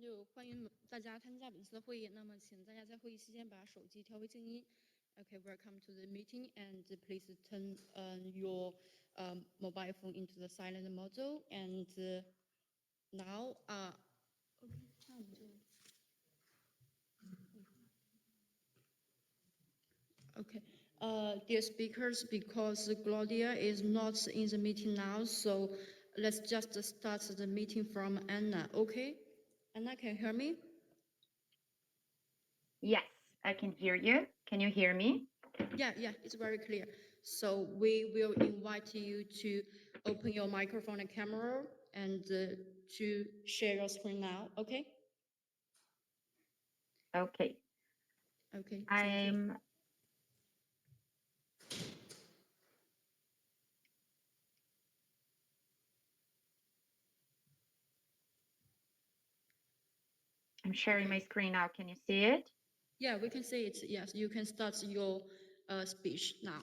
就欢迎大家参加本次的会议。那么，请大家在会议期间把手机调为静音。Okay, welcome to the meeting, and please turn your mobile phone into the silent mode. And now, okay. Dear speakers, because Claudia is not in the meeting now, so let's just start the meeting from Anna. Okay, Anna, can you hear me? Yes, I can hear you. Can you hear me? Yeah, it's very clear. So we will invite you to open your microphone and camera and to share your screen now, okay? Okay. Okay, I'm sharing my screen now. Can you see it? Yeah, we can see it. Yes, you can start your speech now.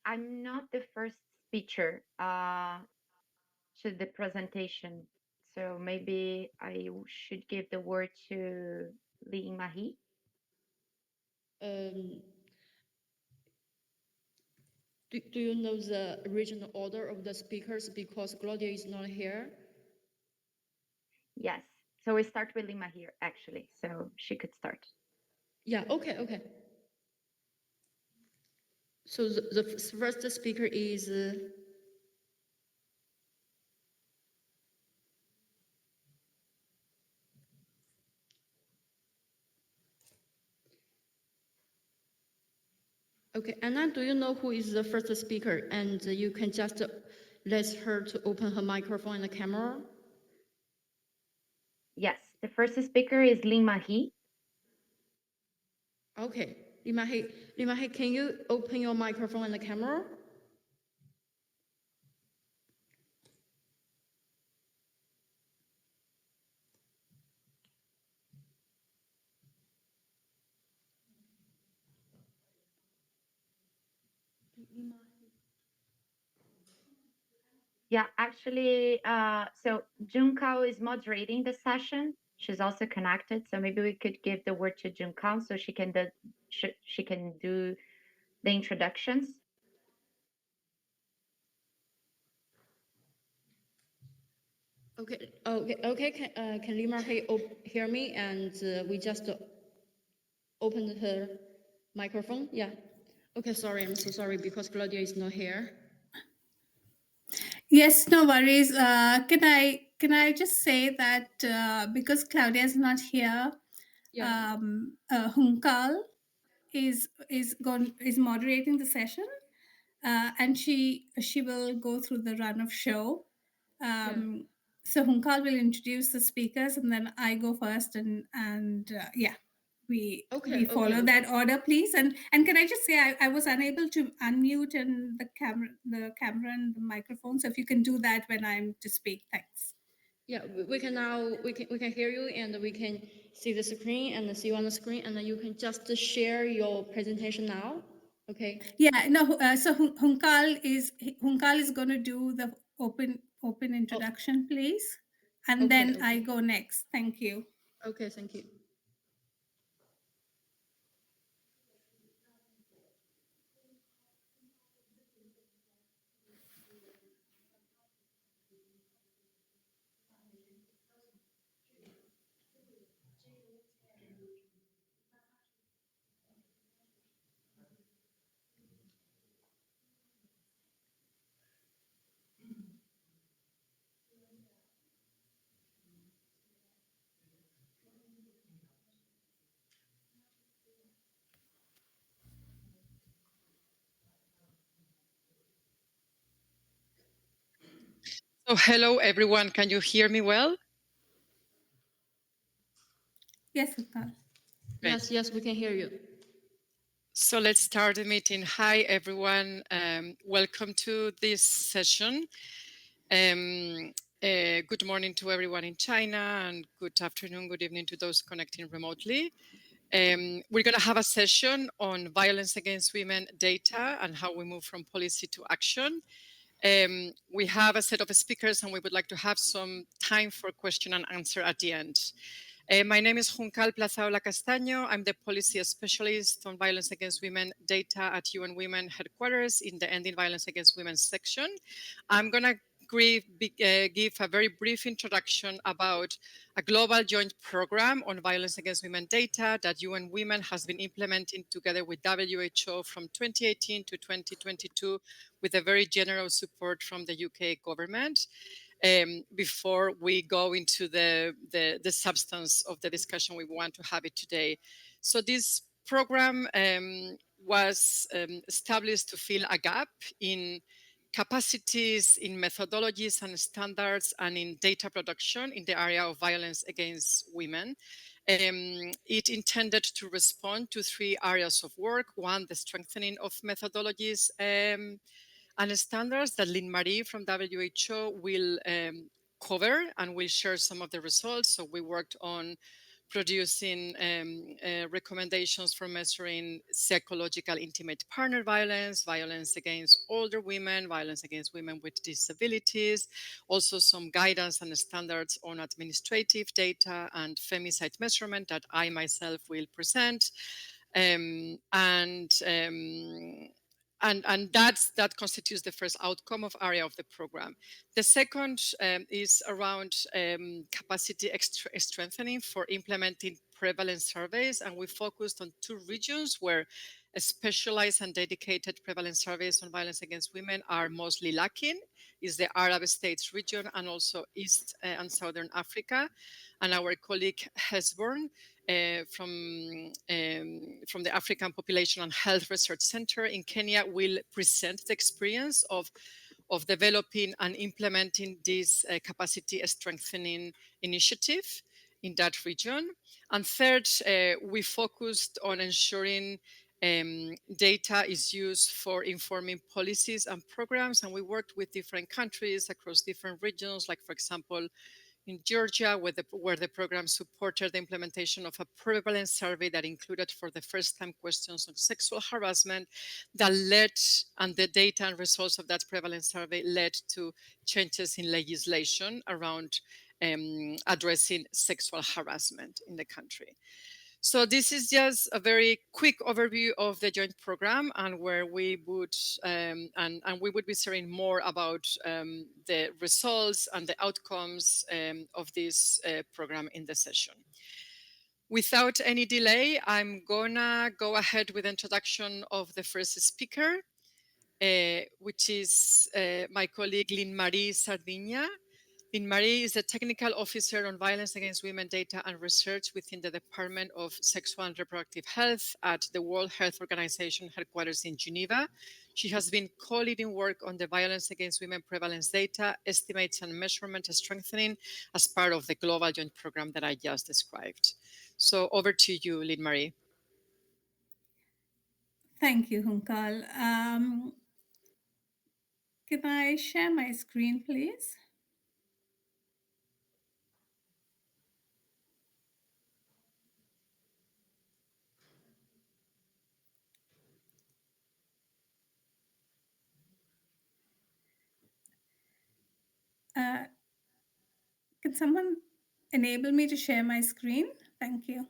I'm not the first speaker to the presentation, so maybe I should give the word to Lee Mahi. Do you know the original order of the speakers because Claudia is not here? Yes, so we start with Lima here, actually, so she could start. Yeah, okay. So the first speaker is... Okay, Anna, do you know who is the first speaker? And you can just let her to open her microphone and the camera. Yes, the first speaker is Lee Mahi. Okay, Lee Mahi, can you open your microphone and the camera? Yeah, actually, so Junkao is moderating the session. She's also connected, so maybe we could give the word to Junkao so she can do the introductions. Okay. Can Lima hear me? And we just opened her microphone. Yeah. Okay. Sorry, I'm so sorry because Claudia is not here. Yes, no worries. Can I just say that because Claudia is not here, Yeah. Hunkal is moderating the session, and she will go through the run of show. So Hunkal will introduce the speakers, and then I go first, and we follow that order, please. And can I just say I was unable to unmute and the camera and the microphone. So if you can do that when I'm to speak, thanks. Yeah, we can hear you and we can see the screen and see you on the screen, and then you can just share your presentation now. Okay. Yeah, no. So Hunkal is going to do the open introduction, please, and then I go next. Thank you. Okay, thank you. So hello, everyone. Can you hear me well? Yes, Hunkal. Yes, we can hear you. So let's start the meeting. Hi, everyone. Welcome to this session. Good morning to everyone in China, and good afternoon, good evening to those connecting remotely. We're going to have a session on violence against women data and how we move from policy to action. We have a set of speakers and we would like to have some time for question and answer at the end. My name is Juncal Plazaola Castaño. I'm the policy specialist on violence against women data at UN Women headquarters in the Ending Violence Against Women section. I'm going to give a very brief introduction about a global joint program on violence against women data that UN Women has been implementing together with WHO from 2018 to 2022 with a very generous support from the UK government. Before we go into the substance of the discussion we want to have it today. So this program was established to fill a gap in capacities, in methodologies and standards, and in data production in the area of violence against women. It intended to respond to 3 areas of work. One, the strengthening of methodologies and standards that Lynn Marie from WHO will cover and will share some of the results. So we worked on producing recommendations for measuring psychological intimate partner violence, violence against older women, violence against women with disabilities, also some guidance and standards on administrative data and femicide measurement that I myself will present. And that constitutes the first outcome of area of the program. The second is around capacity strengthening for implementing prevalence surveys. And we focused on 2 regions where specialized and dedicated prevalence surveys on violence against women are mostly lacking, is the Arab States region and also East and Southern Africa. And our colleague Hesburn from the African Population and Health Research Center in Kenya will present the experience of developing and implementing this capacity strengthening initiative in that region. And third, we focused on ensuring data is used for informing policies and programs. And we worked with different countries across different regions, like, for example, in Georgia, where the program supported the implementation of a prevalence survey that included for the first time questions on sexual harassment that led, and the data and results of that prevalence survey led to changes in legislation around addressing sexual harassment in the country. So this is just a very quick overview of the joint program, and where we would and we would be sharing more about the results and the outcomes of this program in the session. Without any delay, I'm gonna go ahead with the introduction of the first speaker, which is my colleague Lynn Marie Sardinia. Lynn Marie is a technical officer on violence against women data and research within the Department of Sexual and Reproductive Health at the World Health Organization headquarters in Geneva. She has been co-leading work on the violence against women prevalence data, estimates and measurement strengthening as part of the global joint program that I just described. So over to you, Lynn Marie. Thank you, Juncal. Can I share my screen, please? Can someone enable me to share my screen? Thank you.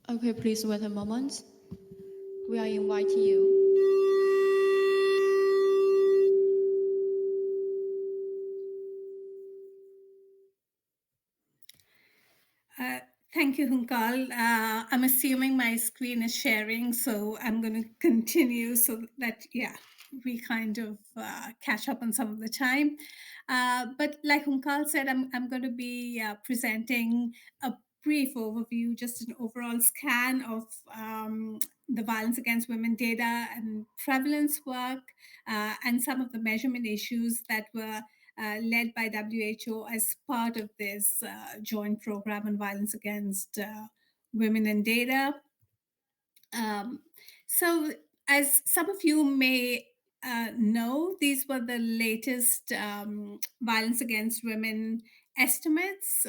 Okay, please wait a moment. We are inviting you. Thank you, Juncal. I'm assuming my screen is sharing, so I'm going to continue so that, yeah, we kind of catch up on some of the time. But like Juncal said, I'm going to be presenting a brief overview, just an overall scan of the violence against women data and prevalence work and some of the measurement issues that were led by WHO as part of this joint program on violence against women and data. So as some of you may know, these were the latest violence against women estimates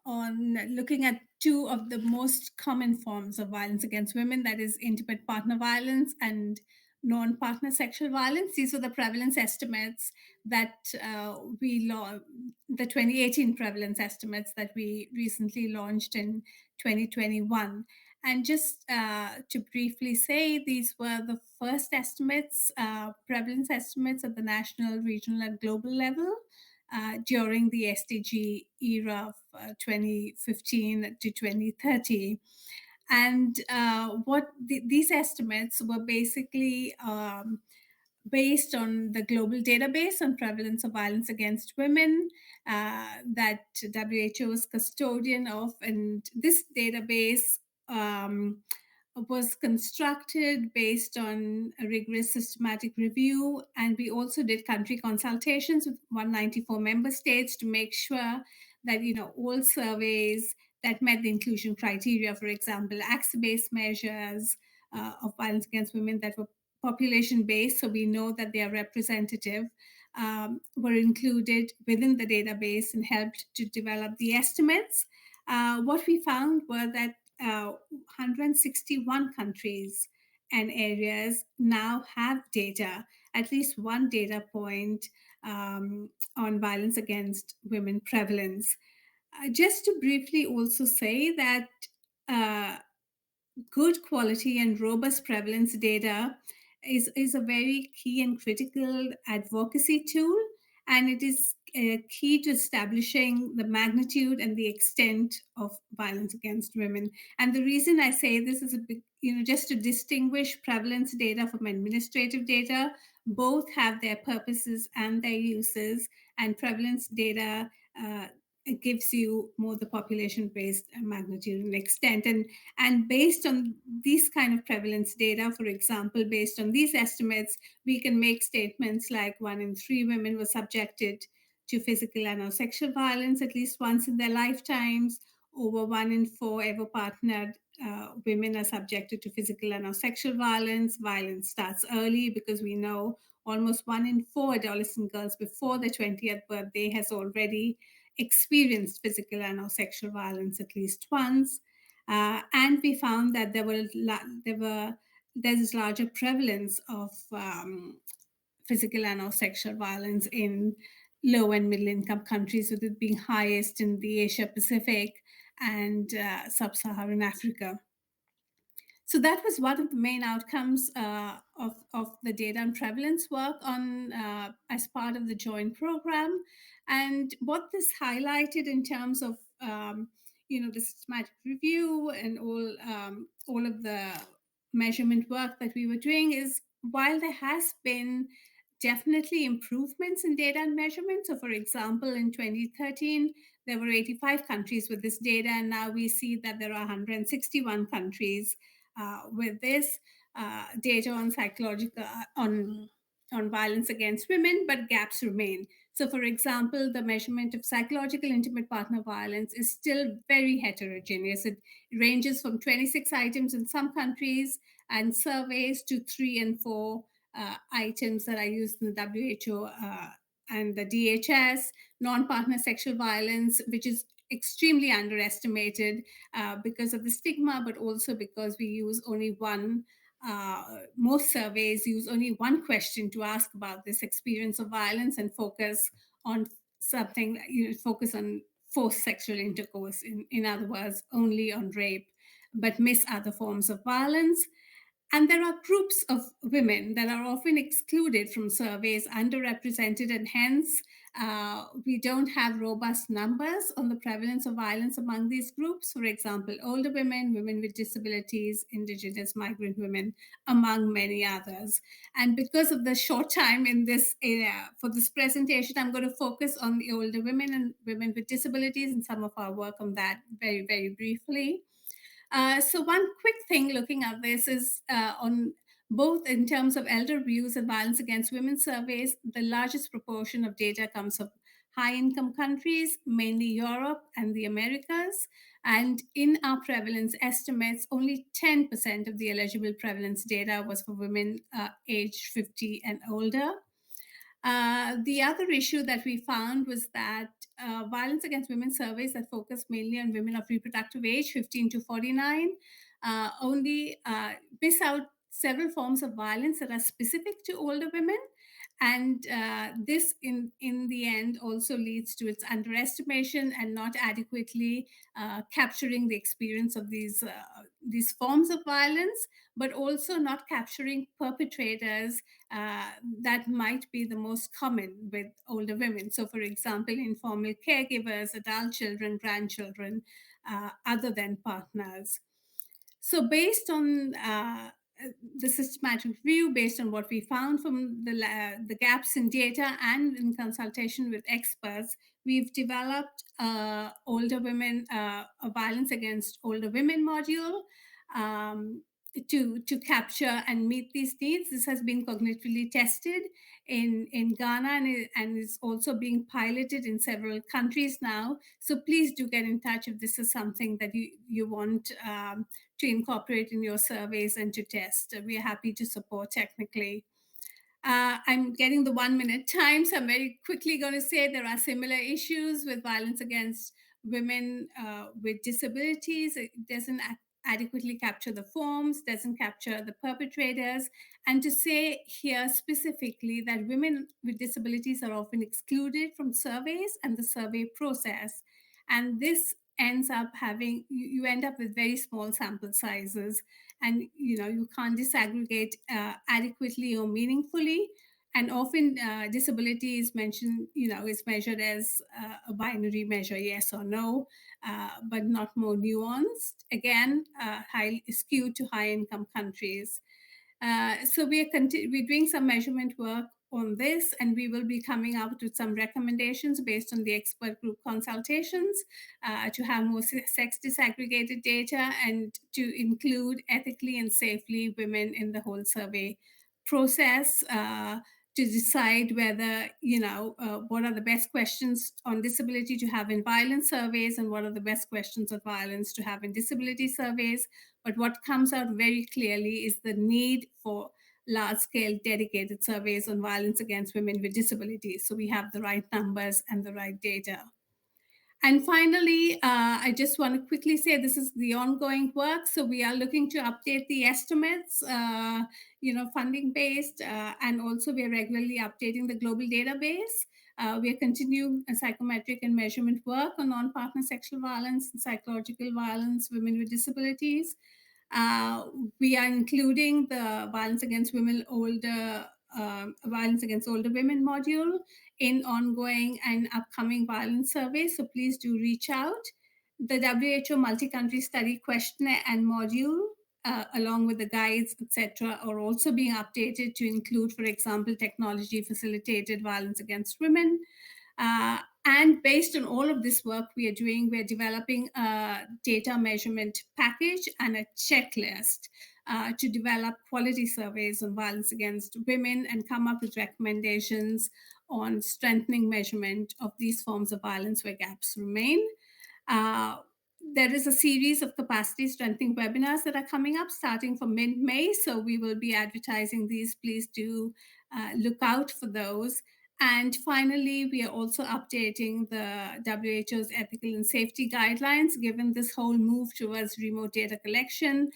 on looking at two of the most common forms of violence against women, that is intimate partner violence and non-partner sexual violence. These are the prevalence estimates that the 2018 prevalence estimates that we recently launched in 2021. And just to briefly say, these were the first estimates, prevalence estimates at the national, regional, and global level during the SDG era of 2015 to 2030. And these estimates were basically based on the global database on prevalence of violence against women that WHO is custodian of. And this database was constructed based on a rigorous systematic review. And we also did country consultations with 194 member states to make sure that, all surveys that met the inclusion criteria, for example, access-based measures of violence against women that were population-based, so we know that they are representative, were included within the database and helped to develop the estimates. What we found were that 161 countries and areas now have data, at least one data point on violence against women prevalence. Just to briefly also say that good quality and robust prevalence data is a very key and critical advocacy tool, and it is key to establishing the magnitude and the extent of violence against women. And the reason I say this is just to distinguish prevalence data from administrative data. Both have their purposes and their uses, and prevalence data it gives you more the population-based magnitude and extent. And based on these kind of prevalence data, for example, based on these estimates, we can make statements like 1 in 3 women were subjected to physical and or sexual violence at least once in their lifetimes. Over 1 in 4 ever partnered women are subjected to physical and or sexual violence. Violence starts early because we know almost 1 in 4 adolescent girls before their 20th birthday has already experienced physical and or sexual violence at least once. And we found that there's larger prevalence of physical and or sexual violence in low and middle income countries, with it being highest in the Asia Pacific and sub-Saharan Africa. So that was one of the main outcomes of the data and prevalence work on as part of the joint program. And what this highlighted in terms of the systematic review and all of the measurement work that we were doing is, while there has been definitely improvements in data and measurement. So for example, in 2013, there were 85 countries with this data, and now we see that there are 161 countries with this data on psychological on violence against women, but gaps remain. So for example, the measurement of psychological intimate partner violence is still very heterogeneous. It ranges from 26 items in some countries and surveys to 3 and 4 items that are used in the WHO and the DHS. Non-partner sexual violence, which is extremely underestimated because of the stigma, but also because we use only one, most surveys use only one question to ask about this experience of violence and focus on something, focus on forced sexual intercourse, in other words, only on rape, but miss other forms of violence. And there are groups of women that are often excluded from surveys, underrepresented, and hence we don't have robust numbers on the prevalence of violence among these groups. For example, older women, women with disabilities, indigenous migrant women, among many others. And because of the short time in this area for this presentation, I'm going to focus on the older women and women with disabilities and some of our work on that very, very briefly. So one quick thing looking at this is on both in terms of elder abuse and violence against women surveys, the largest proportion of data comes from high-income countries, mainly Europe and the Americas. And in our prevalence estimates, only 10% of the eligible prevalence data was for women aged 50 and older. The other issue that we found was that violence against women surveys that focus mainly on women of reproductive age, 15 to 49, only miss out several forms of violence that are specific to older women. And this, in the end, also leads to its underestimation and not adequately capturing the experience of these forms of violence, but also not capturing perpetrators that might be the most common with older women. So, for example, informal caregivers, adult children, grandchildren, other than partners. So, based on the systematic review, based on what we found from the gaps in data and in consultation with experts, we've developed older women, a violence against older women module to capture and meet these needs. This has been cognitively tested in Ghana and is also being piloted in several countries now. So please do get in touch if this is something that you want to incorporate in your surveys and to test. We are happy to support technically. I'm getting the 1 minute time, so I'm very quickly going to say there are similar issues with violence against women with disabilities. It doesn't adequately capture the forms, doesn't capture the perpetrators, and to say here specifically that women with disabilities are often excluded from surveys and the survey process. And this ends up having, you end up with very small sample sizes, and you can't disaggregate adequately or meaningfully. And often disability is mentioned, is measured as a binary measure, yes or no, but not more nuanced. Again, highly skewed to high-income countries. So we're doing some measurement work on this, and we will be coming out with some recommendations based on the expert group consultations to have more sex disaggregated data and to include ethically and safely women in the whole survey process, to decide whether, what are the best questions on disability to have in violence surveys and what are the best questions of violence to have in disability surveys. But what comes out very clearly is the need for large-scale dedicated surveys on violence against women with disabilities, so we have the right numbers and the right data. And finally, I just want to quickly say this is the ongoing work. So we are looking to update the estimates, funding based, and also we are regularly updating the global database. We are continuing a psychometric and measurement work on non-partner sexual violence and psychological violence, women with disabilities. We are including the violence against women violence against older women module in ongoing and upcoming violence surveys. So please do reach out. The WHO multi-country study questionnaire and module, along with the guides, etc., are also being updated to include, for example, technology-facilitated violence against women. And based on all of this work we are doing, we're developing a data measurement package and a checklist to develop quality surveys on violence against women and come up with recommendations on strengthening measurement of these forms of violence where gaps remain. There is a series of capacity strengthening webinars that are coming up starting from mid-May, so we will be advertising these. Please do look out for those. And finally, we are also updating the WHO's ethical and safety guidelines, given this whole move towards remote data collection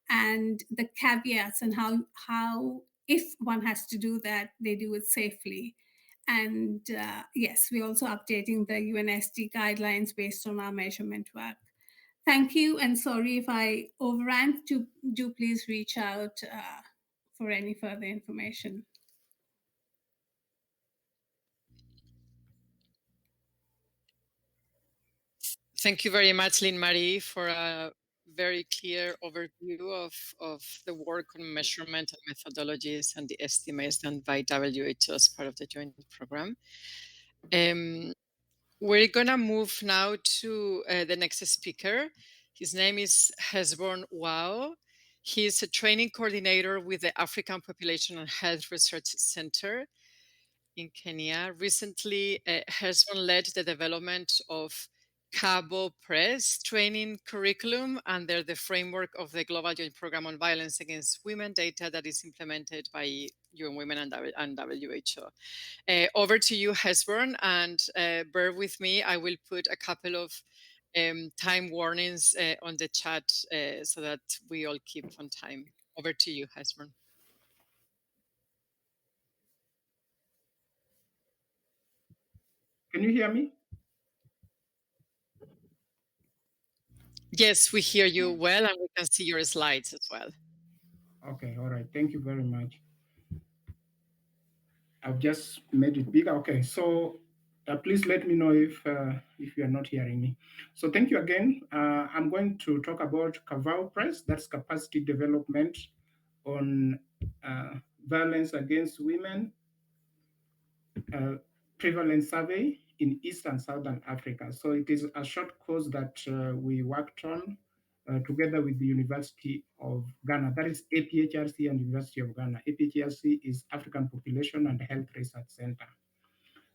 and the caveats and how if one has to do that, they do it safely. And yes, we're also updating the UNSD guidelines based on our measurement work. Thank you, and sorry if I overran. Do please reach out for any further information. Thank you very much, Lynn-Marie, for a very clear overview of the work on measurement and methodologies and the estimates done by WHO as part of the joint program. We're gonna move now to the next speaker. His name is Hesborn Wao. He is a training coordinator with the African Population and Health Research Center in Kenya. Recently, Hesborn led the development of Cabo Press training curriculum under the framework of the Global Joint Program on Violence Against Women data that is implemented by UN Women and WHO. Over to you, Hesburn, and bear with me. I will put a couple of time warnings on the chat so that we all keep on time. Over to you, Hesburn. Can you hear me? Yes, we hear you well, and we can see your slides as well. Okay, all right. Thank you very much. I've just made it bigger. Okay, so please let me know if you are not hearing me. So thank you again. I'm going to talk about VAW Press, that's capacity development on violence against women, prevalence survey in East and Southern Africa. So it is a short course that we worked on together with the University of Ghana. That is APHRC and University of Ghana. APHRC is African Population and Health Research Center.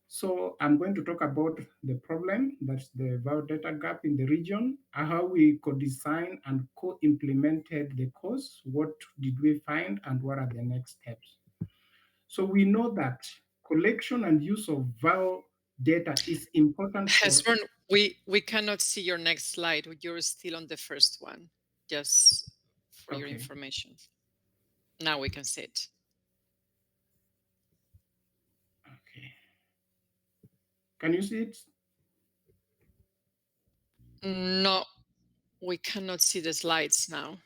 So I'm going to talk about the problem, that's the VAW data gap in the region, how we co-designed and co-implemented the course, what did we find, and what are the next steps. So we know that collection and use of VAW data is important. Hesburn, we cannot see your next slide. You're still on the first one, just for your information. Now we can see it. Okay. Can you see it? No, we cannot see the slides now.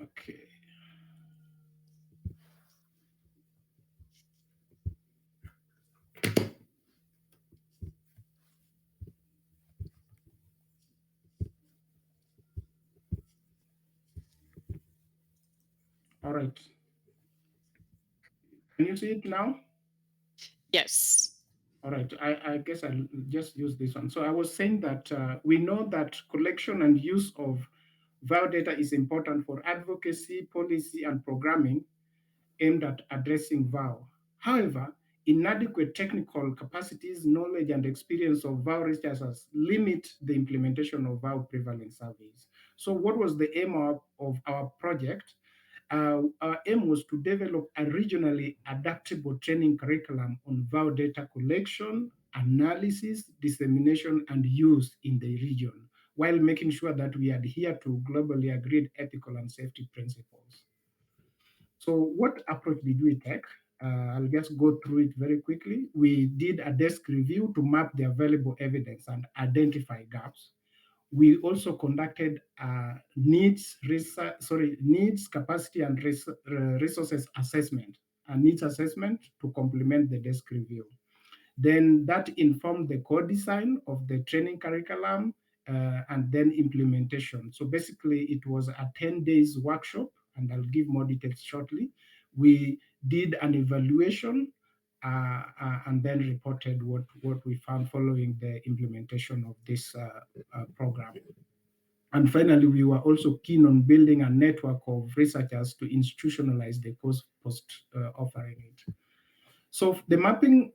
Okay. All right. Can you see it now? Yes. All right, I guess I'll just use this one. So I was saying that we know that collection and use of VAW data is important for advocacy, policy, and programming aimed at addressing VAW. However, inadequate technical capacities, knowledge, and experience of VAW researchers limit the implementation of VAW prevalence surveys. So what was the aim of our project? Our aim was to develop a regionally adaptable training curriculum on VAW data collection, analysis, dissemination, and use in the region, while making sure that we adhere to globally agreed ethical and safety principles. So what approach did we take? I'll just go through it very quickly. We did a desk review to map the available evidence and identify gaps. We also conducted needs, capacity, and resources assessment, a needs assessment to complement the desk review. Then that informed the co-design of the training curriculum and then implementation. So basically, it was a 10 days workshop, and I'll give more details shortly. We did an evaluation and then reported what we found following the implementation of this program. And finally, we were also keen on building a network of researchers to institutionalize the course post offering it. So the mapping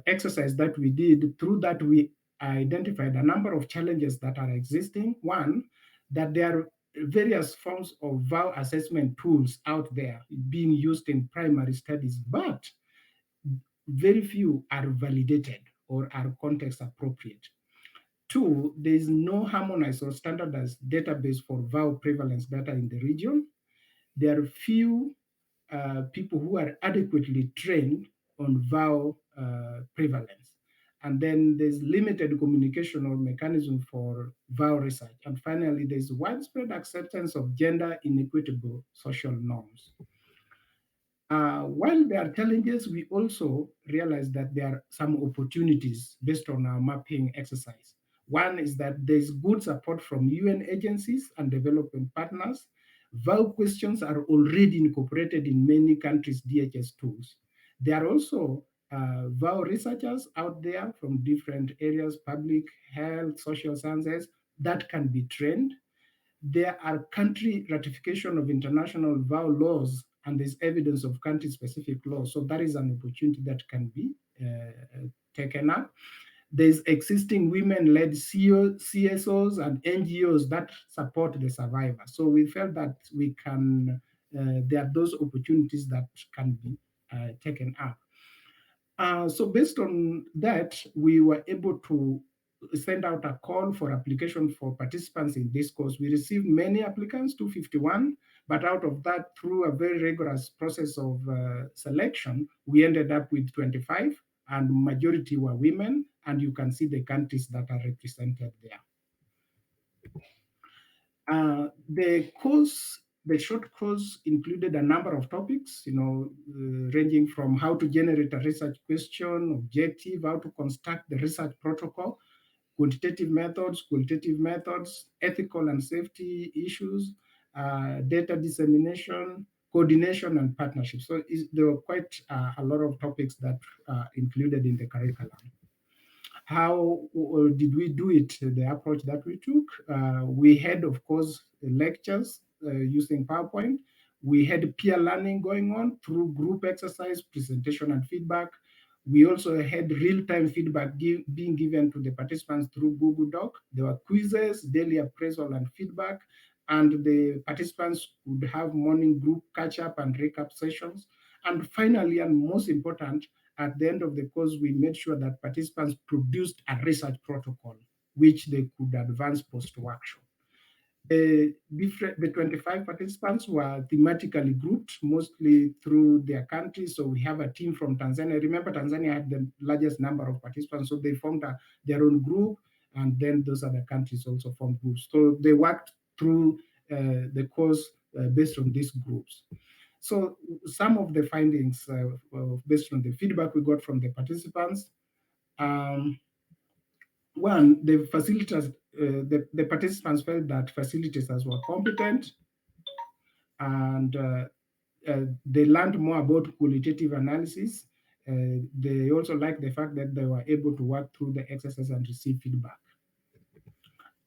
exercise that we did, through that we identified a number of challenges that are existing. One, that there are various forms of VAW assessment tools out there being used in primary studies, but very few are validated or are context appropriate. Two, there is no harmonized or standardized database for VAW prevalence data in the region. There are few people who are adequately trained on VAW prevalence. And then there's limited communication or mechanism for VAW research. And finally, there's widespread acceptance of gender inequitable social norms. While there are challenges, we also realize that there are some opportunities based on our mapping exercise. One is that there's good support from UN agencies and development partners. VAW questions are already incorporated in many countries' DHS tools. There are also VAW researchers out there from different areas, public health, social sciences, that can be trained. There are country ratification of international VAW laws, and there's evidence of country-specific laws. So that is an opportunity that can be taken up. There's existing women-led CSOs and NGOs that support the survivor. So we felt that we can, there are those opportunities that can be taken up. So based on that, we were able to send out a call for application for participants in this course. We received many applicants, 251, but out of that, through a very rigorous process of selection, we ended up with 25, and majority were women, and you can see the countries that are represented there. The short course included a number of topics, ranging from how to generate a research question, objective, how to construct the research protocol, quantitative methods, qualitative methods, ethical and safety issues, data dissemination, coordination, and partnership. So there were quite a lot of topics that are included in the curriculum. How did we do it? The approach that we took, we had, of course, lectures using PowerPoint. We had peer learning going on through group exercise, presentation, and feedback. We also had real-time feedback being given to the participants through Google Doc. There were quizzes, daily appraisal, and feedback. And the participants would have morning group catch-up and recap sessions. And finally, and most important, at the end of the course, we made sure that participants produced a research protocol, which they could advance post-workshop. The 25 participants were thematically grouped, mostly through their countries. So we have a team from Tanzania. Remember, Tanzania had the largest number of participants, so they formed their own group, and then those other countries also formed groups. So they worked through the course based on these groups. So some of the findings based on the feedback we got from the participants. One, the facilitators, the participants felt that facilitators were competent, and they learned more about qualitative analysis. They also liked the fact that they were able to work through the exercise and receive feedback.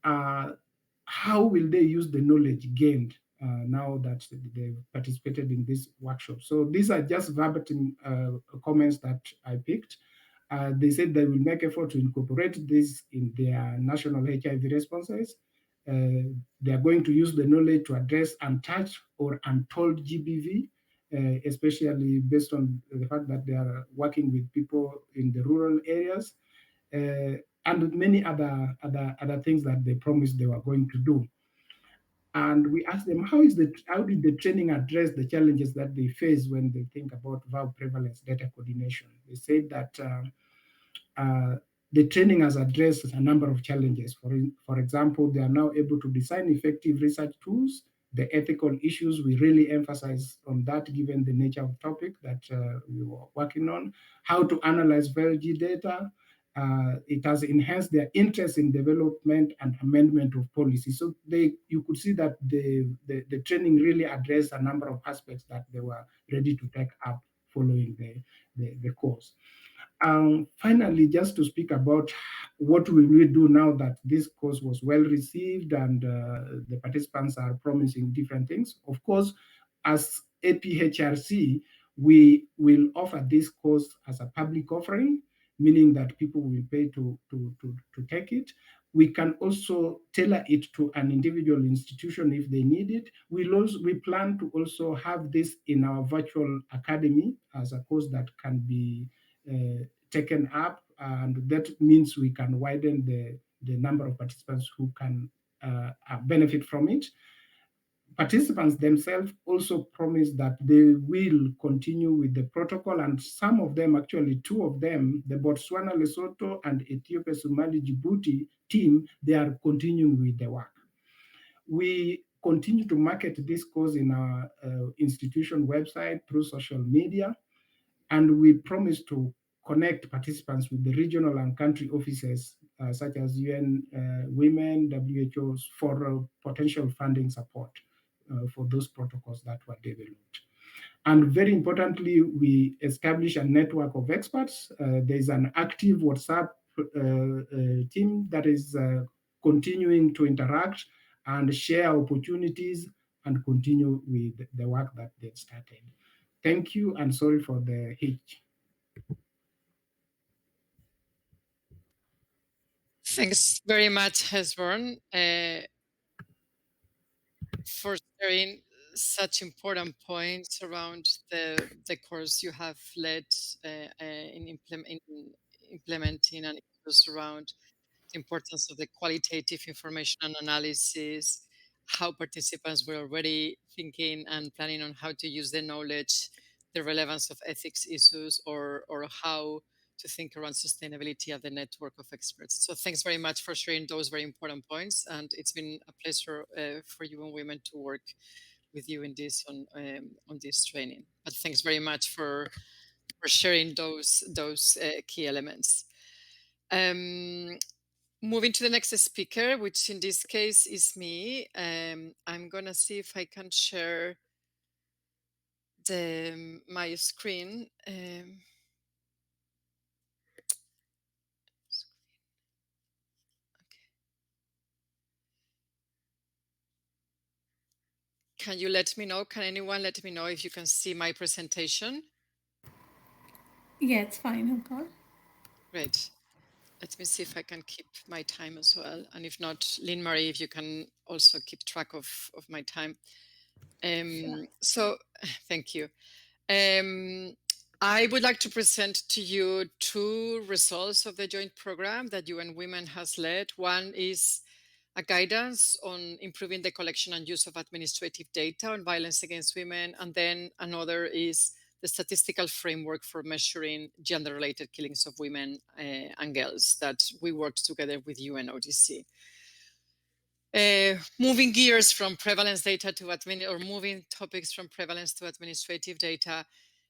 How will they use the knowledge gained now that they've participated in this workshop? So these are just verbatim comments that I picked. They said they will make effort to incorporate this in their national HIV responses. They are going to use the knowledge to address untouched or untold GBV, especially based on the fact that they are working with people in the rural areas. And many other things that they promised they were going to do. And we asked them, how did the training address the challenges that they face when they think about VAW prevalence data coordination? They said that the training has addressed a number of challenges. For example, they are now able to design effective research tools. The ethical issues, we really emphasize on that given the nature of the topic that we were working on. How to analyze VAW data. It has enhanced their interest in development and amendment of policy. So you could see that the training really addressed a number of aspects that they were ready to take up following the course. Finally, just to speak about what will we do now that this course was well received and the participants are promising different things. Of course, as APHRC, we will offer this course as a public offering, meaning that people will pay to take it. We can also tailor it to an individual institution if they need it. We plan to also have this in our virtual academy as a course that can be taken up, and that means we can widen the number of participants who can benefit from it. Participants themselves also promise that they will continue with the protocol, and some of them, actually two of them, the Botswana, Lesotho, and Ethiopia, Somali, Djibouti team, they are continuing with the work. We continue to market this course in our institution website through social media, and we promise to connect participants with the regional and country offices such as UN Women, WHO's for potential funding support for those protocols that were developed. And very importantly, we establish a network of experts. There's an active WhatsApp team that is continuing to interact and share opportunities and continue with the work that they've started. Thank you, and sorry for the hitch. Thanks very much, Hesburn, for sharing such important points around the course you have led in implementing, and it was around the importance of the qualitative information and analysis, how participants were already thinking and planning on how to use the knowledge, the relevance of ethics issues, or how to think around sustainability of the network of experts. So thanks very much for sharing those very important points. And it's been a pleasure for UN Women to work with you in this on this training. But thanks very much for sharing those key elements. Moving to the next speaker, which in this case is me. I'm gonna see if I can share my screen. Can you let me know? Can anyone let me know if you can see my presentation? Yeah, it's fine, Hunkal. Great. Let me see if I can keep my time as well. And if not, Lynn-Marie, if you can also keep track of my time. Sure. So thank you. I would like to present to you two results of the joint program that UN Women has led. One is a guidance on improving the collection and use of administrative data on violence against women. And then another is the statistical framework for measuring gender-related killings of women and girls that we worked together with UNODC. Moving gears from prevalence data to moving topics from prevalence to administrative data,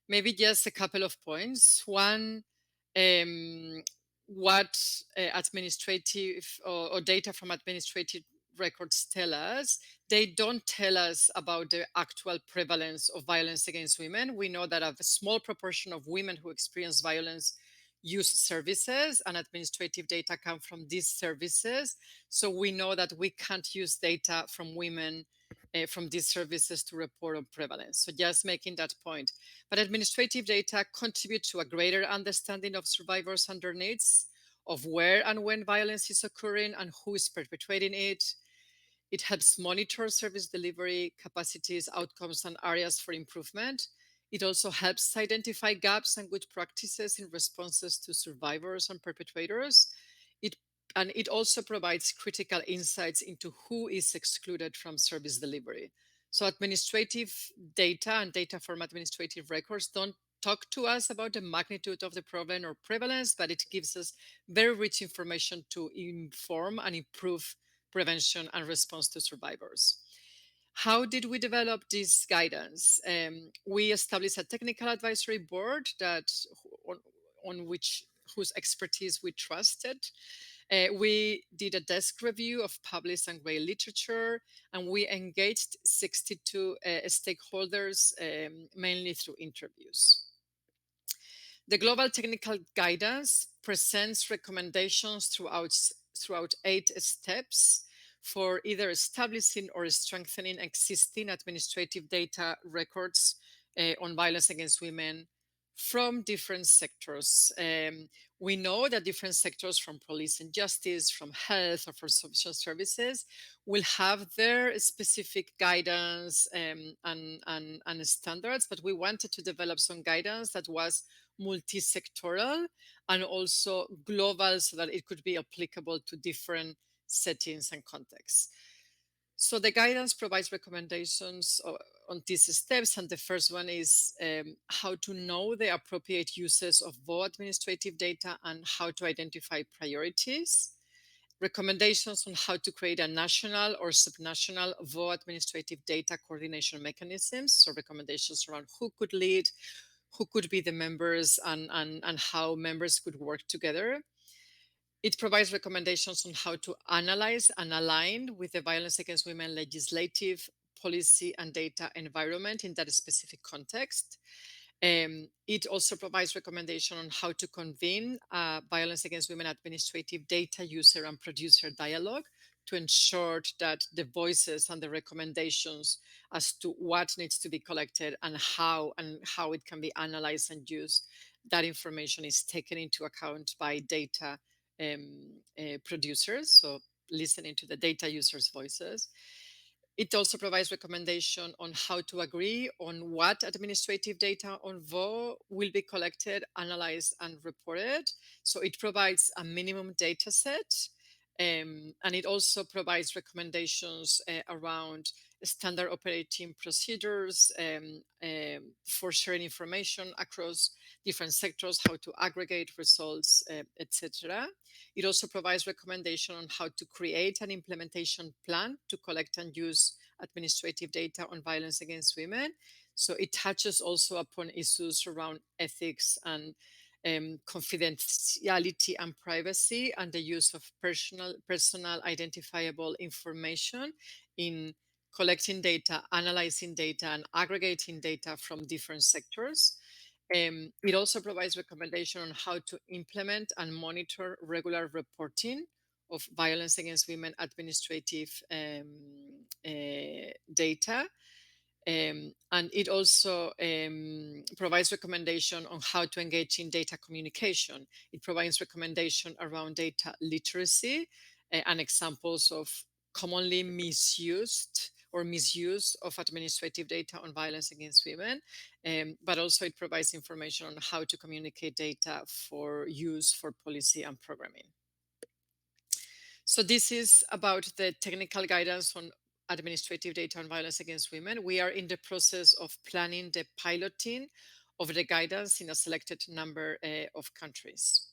maybe just a couple of points. One, what administrative or data from administrative records tell us. They don't tell us about the actual prevalence of violence against women. We know that a small proportion of women who experience violence use services, and administrative data come from these services. So we know that we can't use data from women from these services to report on prevalence. So just making that point. But administrative data contribute to a greater understanding of survivors and their needs, of where and when violence is occurring and who is perpetrating it. It helps monitor service delivery, capacities, outcomes, and areas for improvement. It also helps identify gaps and good practices in responses to survivors and perpetrators. And it also provides critical insights into who is excluded from service delivery. So administrative data and data from administrative records don't talk to us about the magnitude of the problem or prevalence, but it gives us very rich information to inform and improve prevention and response to survivors. How did we develop this guidance? We established a technical advisory board that whose expertise we trusted. We did a desk review of published and grey literature, and we engaged 62 stakeholders, mainly through interviews. The global technical guidance presents recommendations throughout 8 steps for either establishing or strengthening existing administrative data records on violence against women from different sectors. We know that different sectors, from police and justice, from health, or for social services, will have their specific guidance and standards, but we wanted to develop some guidance that was multi-sectoral and also global, so that it could be applicable to different settings and contexts. So the guidance provides recommendations on these steps, and the first one is how to know the appropriate uses of VAW administrative data and how to identify priorities. Recommendations on how to create a national or subnational VAW administrative data coordination mechanisms. So recommendations around who could lead, who could be the members, and how members could work together. It provides recommendations on how to analyze and align with the violence against women legislative, policy, and data environment in that specific context. It also provides recommendation on how to convene violence against women administrative data user and producer dialogue to ensure that the voices and the recommendations as to what needs to be collected and how it can be analyzed and used, that information is taken into account by data producers, so listening to the data users' voices. It also provides recommendation on how to agree on what administrative data on VAW will be collected, analyzed, and reported. So it provides a minimum data set, and it also provides recommendations around standard operating procedures for sharing information across different sectors, how to aggregate results, etc. It also provides recommendation on how to create an implementation plan to collect and use administrative data on violence against women. So it touches also upon issues around ethics and confidentiality and privacy, and the use of personal identifiable information in collecting data, analyzing data, and aggregating data from different sectors. It also provides recommendation on how to implement and monitor regular reporting of violence against women administrative data. And it also provides recommendation on how to engage in data communication. It provides recommendation around data literacy and examples of commonly misused or misuse of administrative data on violence against women, but also it provides information on how to communicate data for use for policy and programming. So this is about the technical guidance on administrative data on violence against women. We are in the process of planning the piloting of the guidance in a selected number of countries.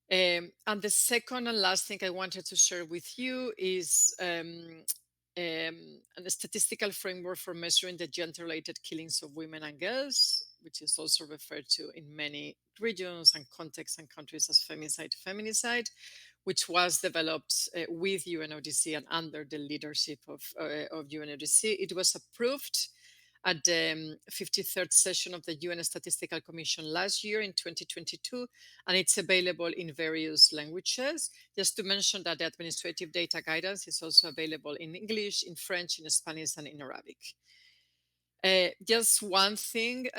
And the second and last thing I wanted to share with you is a statistical framework for measuring the gender-related killings of women and girls, which is also referred to in many regions and contexts and countries as feminicide, which was developed with UNODC and under the leadership of UNODC. It was approved at the 53rd session of the UN Statistical Commission last year in 2022, and it's available in various languages. Just to mention that the administrative data guidance is also available in English, in French, in Spanish, and in Arabic. Just one thing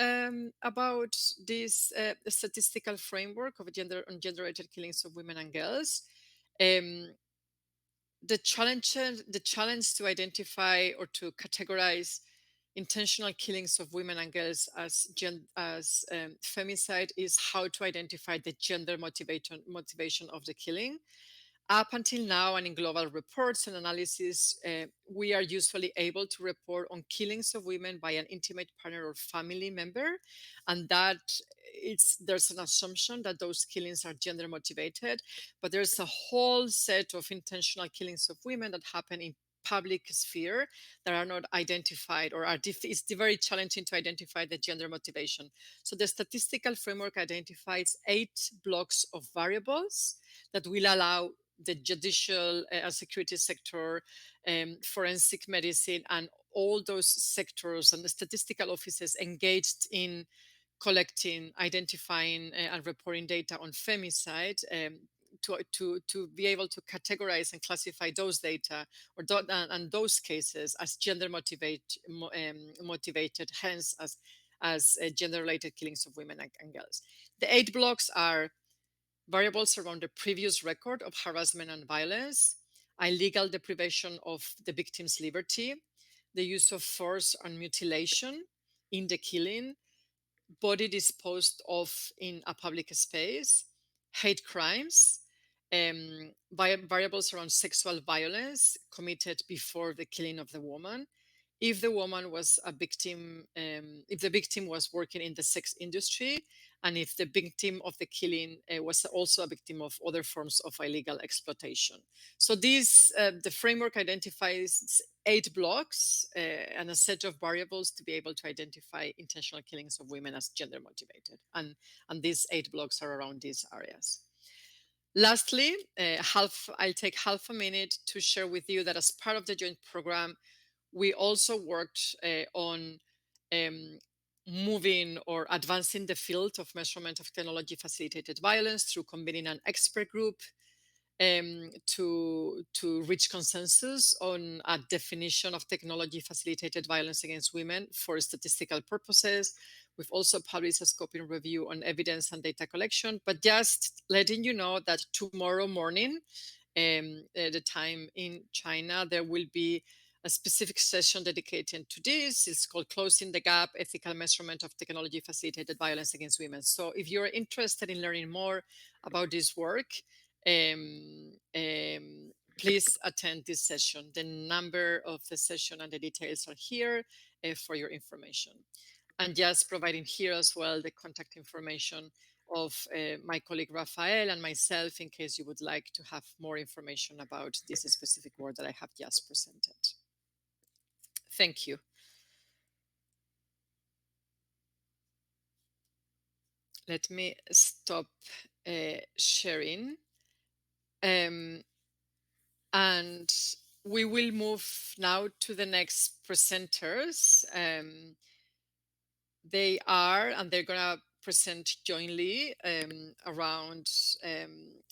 about this statistical framework of gender-related killings of women and girls. The challenge to identify or to categorize intentional killings of women and girls as femicide is how to identify the gender motivation of the killing. Up until now, and in global reports and analysis, we are usually able to report on killings of women by an intimate partner or family member, and that there's an assumption that those killings are gender motivated, but there's a whole set of intentional killings of women that happen in public sphere that are not identified, or it's very challenging to identify the gender motivation. So the statistical framework identifies 8 blocks of variables that will allow the judicial and security sector, forensic medicine, and all those sectors and the statistical offices engaged in collecting, identifying, and reporting data on femicide to be able to categorize and classify those data and those cases as gender motivated, hence as gender-related killings of women and girls. The 8 blocks are variables around the previous record of harassment and violence, illegal deprivation of the victim's liberty, the use of force and mutilation in the killing, body disposed of in a public space, hate crimes, variables around sexual violence committed before the killing of the woman, if the woman was a victim, if the victim was working in the sex industry, and if the victim of the killing was also a victim of other forms of illegal exploitation. So the framework identifies 8 blocks and a set of variables to be able to identify intentional killings of women as gender motivated. And these 8 blocks are around these areas. Lastly, I'll take half a minute to share with you that as part of the joint program, we also worked on moving or advancing the field of measurement of technology-facilitated violence through convening an expert group to reach consensus on a definition of technology-facilitated violence against women for statistical purposes. We've also published a scoping review on evidence and data collection, but just letting you know that tomorrow morning, the time in China, there will be a specific session dedicated to this. It's called Closing the Gap, Ethical Measurement of Technology Facilitated Violence Against Women. So if you're interested in learning more about this work, please attend this session. The number of the session and the details are here for your information. And just providing here as well the contact information of my colleague Rafael and myself in case you would like to have more information about this specific work that I have just presented. Thank you. Let me stop sharing. And we will move now to the next presenters. They're going to present jointly around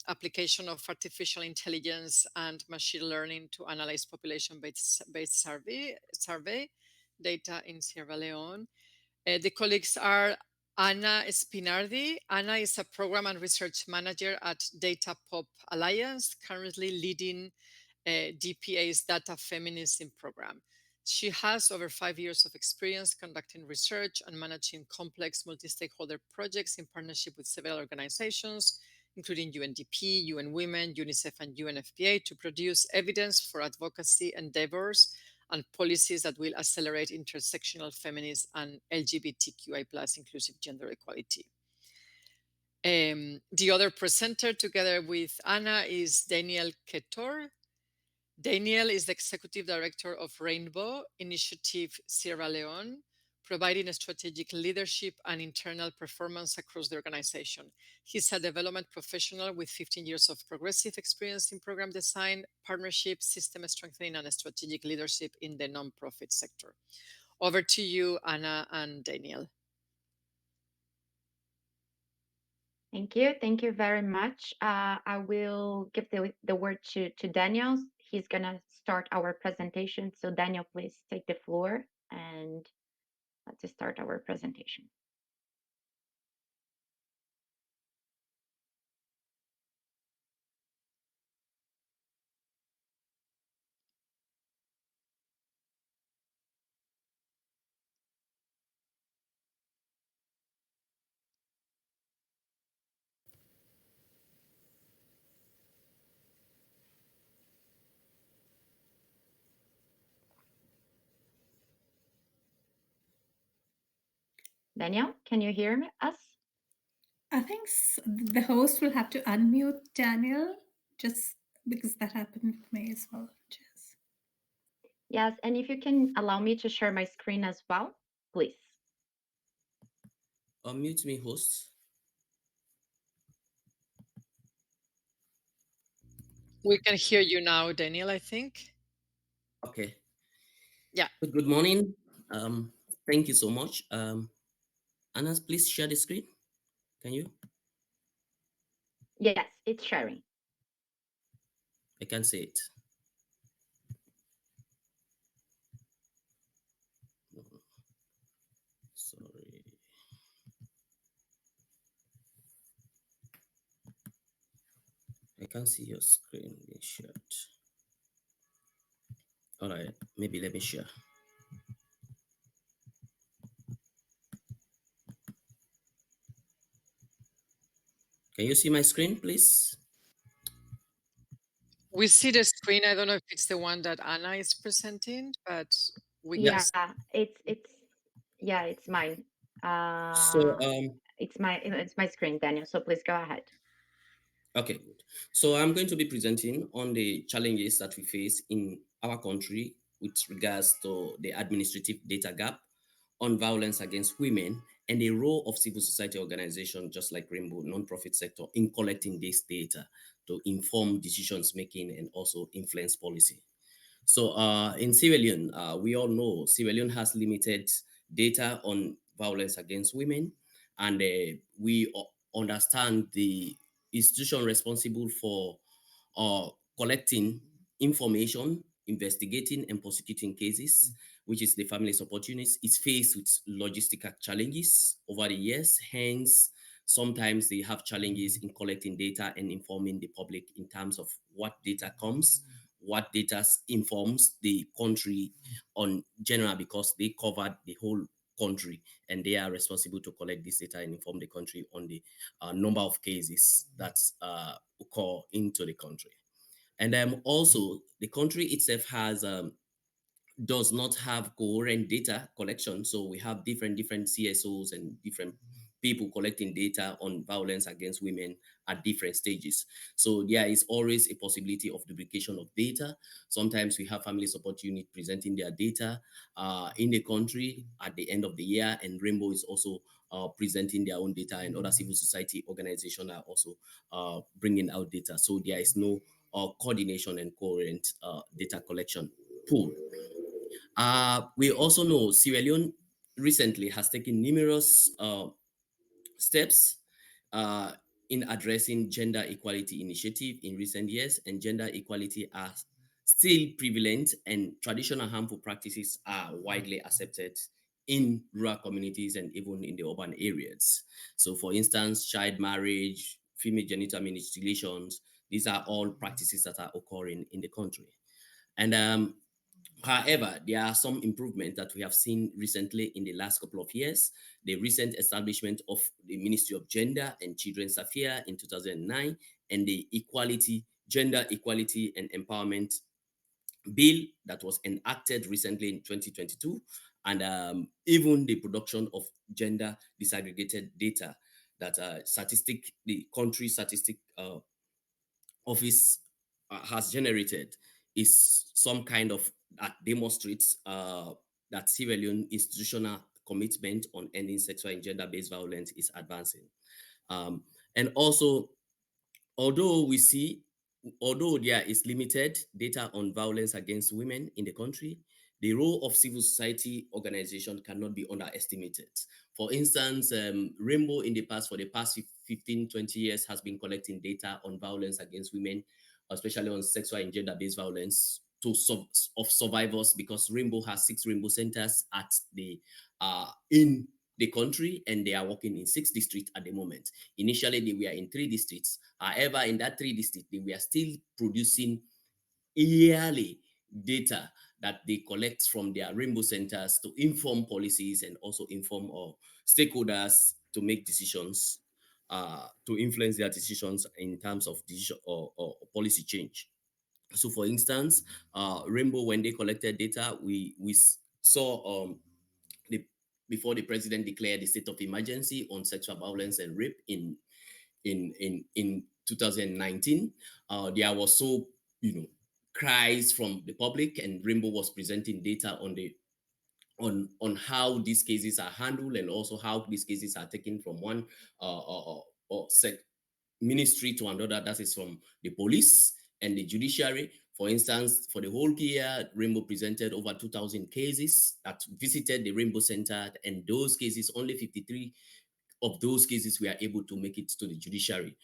application of artificial intelligence and machine learning to analyze population-based survey data in Sierra Leone. The colleagues are Anna Spinardi. Anna is a program and research manager at Data Pop Alliance, currently leading DPA's Data Feminism program. She has over 5 years of experience conducting research and managing complex multi-stakeholder projects in partnership with several organizations, including UNDP, UN Women, UNICEF, and UNFPA, to produce evidence for advocacy endeavors and policies that will accelerate intersectional feminist and LGBTQI+ inclusive gender equality. The other presenter together with Anna is Daniel Ketor. Daniel is the Executive Director of Rainbow Initiative Sierra Leone, providing strategic leadership and internal performance across the organization. He's a development professional with 15 years of progressive experience in program design, partnership, system strengthening, and strategic leadership in the nonprofit sector. Over to you, Anna and Daniel. Thank you. Thank you very much. I will give the word to Daniel. He's going to start our presentation. So Daniel, please take the floor and let's start our presentation. Daniel, can you hear us? I think the host will have to unmute Daniel, just because that happened with me as well. Cheers. Yes, and if you can allow me to share my screen as well, please. Unmute me, host. We can hear you now, Daniel, I think. Okay. Yeah. Good morning. Thank you so much. Anna, please share the screen. Can you? Yes, it's sharing. I can see it. Sorry. I can't see your screen being shared. All right, maybe let me share. Can you see my screen, please? We see the screen. I don't know if it's the one that Anna is presenting, but we Yes, can. it's mine. So it's my screen, Daniel. So please go ahead. Okay, good. So I'm going to be presenting on the challenges that we face in our country with regards to the administrative data gap on violence against women and the role of civil society organizations, just like Rainbow nonprofit sector, in collecting this data to inform decisions making and also influence policy. So in Sierra Leone, we all know Sierra Leone has limited data on violence against women, and we understand the institution responsible for collecting information, investigating and prosecuting cases which is the family support units, is faced with logistical challenges over the years. Hence, sometimes they have challenges in collecting data and informing the public in terms of what data comes, what data informs the country on general, because they covered the whole country and they are responsible to collect this data and inform the country on the number of cases that occur into the country. And also, the country itself has does not have coherent data collection. So we have different CSOs and different people collecting data on violence against women at different stages. So there is always a possibility of duplication of data. Sometimes we have family support unit presenting their data in the country at the end of the year, and Rainbow is also presenting their own data, and other civil society organizations are also bringing out data. So there is no coordination and coherent data collection pool. We also know Sierra Leone recently has taken numerous steps in addressing gender equality initiative in recent years, and gender equality are still prevalent, and traditional harmful practices are widely accepted in rural communities and even in the urban areas. So for instance, child marriage, female genital mutilations, these are all practices that are occurring in the country. And however, there are some improvements that we have seen recently in the last couple of years. The recent establishment of the Ministry of Gender and Children's Affairs in 2009, and the Gender Equality and Empowerment Bill that was enacted recently in 2022, and even the production of gender disaggregated data that the country statistic office has generated, is some kind of that demonstrates that Sierra Leone institutional commitment on ending sexual and gender-based violence is advancing. And also, although there is limited data on violence against women in the country, the role of civil society organization cannot be underestimated. For instance, Rainbow for the past 15, 20 years has been collecting data on violence against women, especially on sexual and gender-based violence of survivors, because Rainbow has 6 Rainbow centers in the country, and they are working in 6 districts at the moment. Initially, they were in 3 districts. However, in that 3 districts, they were still producing yearly data that they collect from their Rainbow centers to inform policies and also inform stakeholders to make decisions, to influence their decisions in terms of decision or policy change. So, for instance, Rainbow, when they collected data, we saw before the president declared the state of emergency on sexual violence and rape in 2019, there was cries from the public, and Rainbow was presenting data on how these cases are handled, and also how these cases are taken from one ministry to another, that is from the police and the judiciary. For instance, for the whole year, Rainbow presented over 2,000 cases that visited the Rainbow Center, and those cases, only 53 of those cases were able to make it to the judiciary.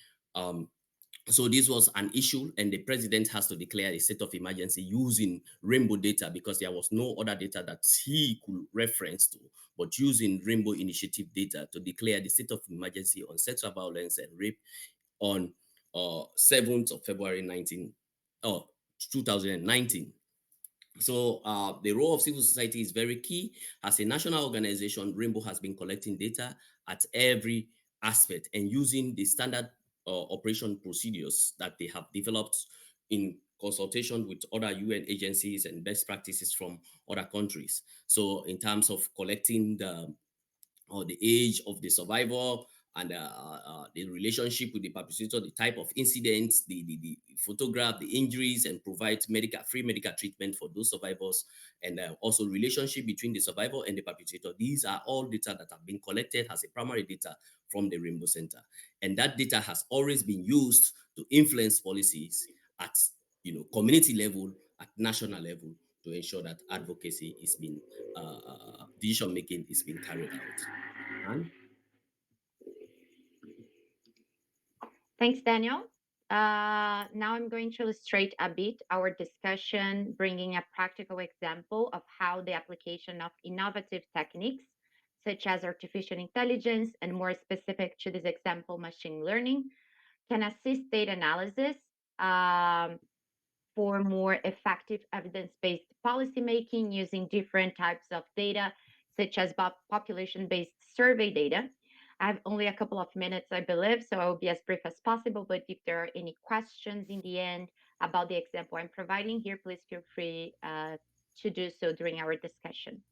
So this was an issue, and the president has to declare a state of emergency using Rainbow data, because there was no other data that he could reference to, but using Rainbow Initiative data to declare the state of emergency on sexual violence and rape on 7th of February 2019. So the role of civil society is very key. As a national organization, Rainbow has been collecting data at every aspect and using the standard operation procedures that they have developed in consultation with other UN agencies and best practices from other countries. So in terms of collecting the age of the survivor, and the relationship with the perpetrator, the type of incidents, the photograph, the injuries, and provide free medical treatment for those survivors, and also relationship between the survivor and the perpetrator. These are all data that have been collected as a primary data from the Rainbow Center, and that data has always been used to influence policies at community level, at national level, to ensure that advocacy is being decision making is being carried out. And Thanks, Daniel. Now I'm going to illustrate a bit our discussion, bringing a practical example of how the application of innovative techniques, such as artificial intelligence, and more specific to this example, machine learning, can assist data analysis for more effective evidence-based policymaking using different types of data, such as population-based survey data. I have only a couple of minutes, I believe, so I will be as brief as possible. But if there are any questions in the end about the example I'm providing here, please feel free to do so during our discussion.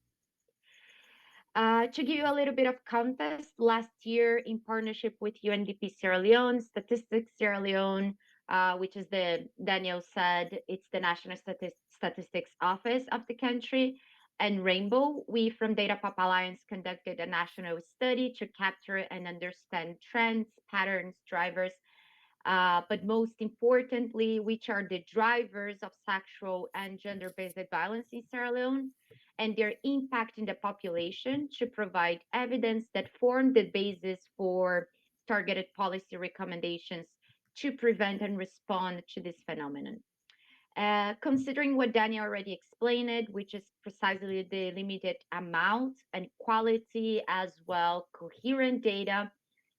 To give you a little bit of context, last year, in partnership with UNDP Sierra Leone, Statistics Sierra Leone, which is Daniel said, it's the National Statistics Office of the country, and Rainbow, we from Data Pop Alliance conducted a national study to capture and understand trends, patterns, drivers, but most importantly, which are the drivers of sexual and gender-based violence in Sierra Leone and their impact in the population to provide evidence that form the basis for targeted policy recommendations to prevent and respond to this phenomenon. Considering what Daniel already explained, which is precisely the limited amount and quality as well coherent data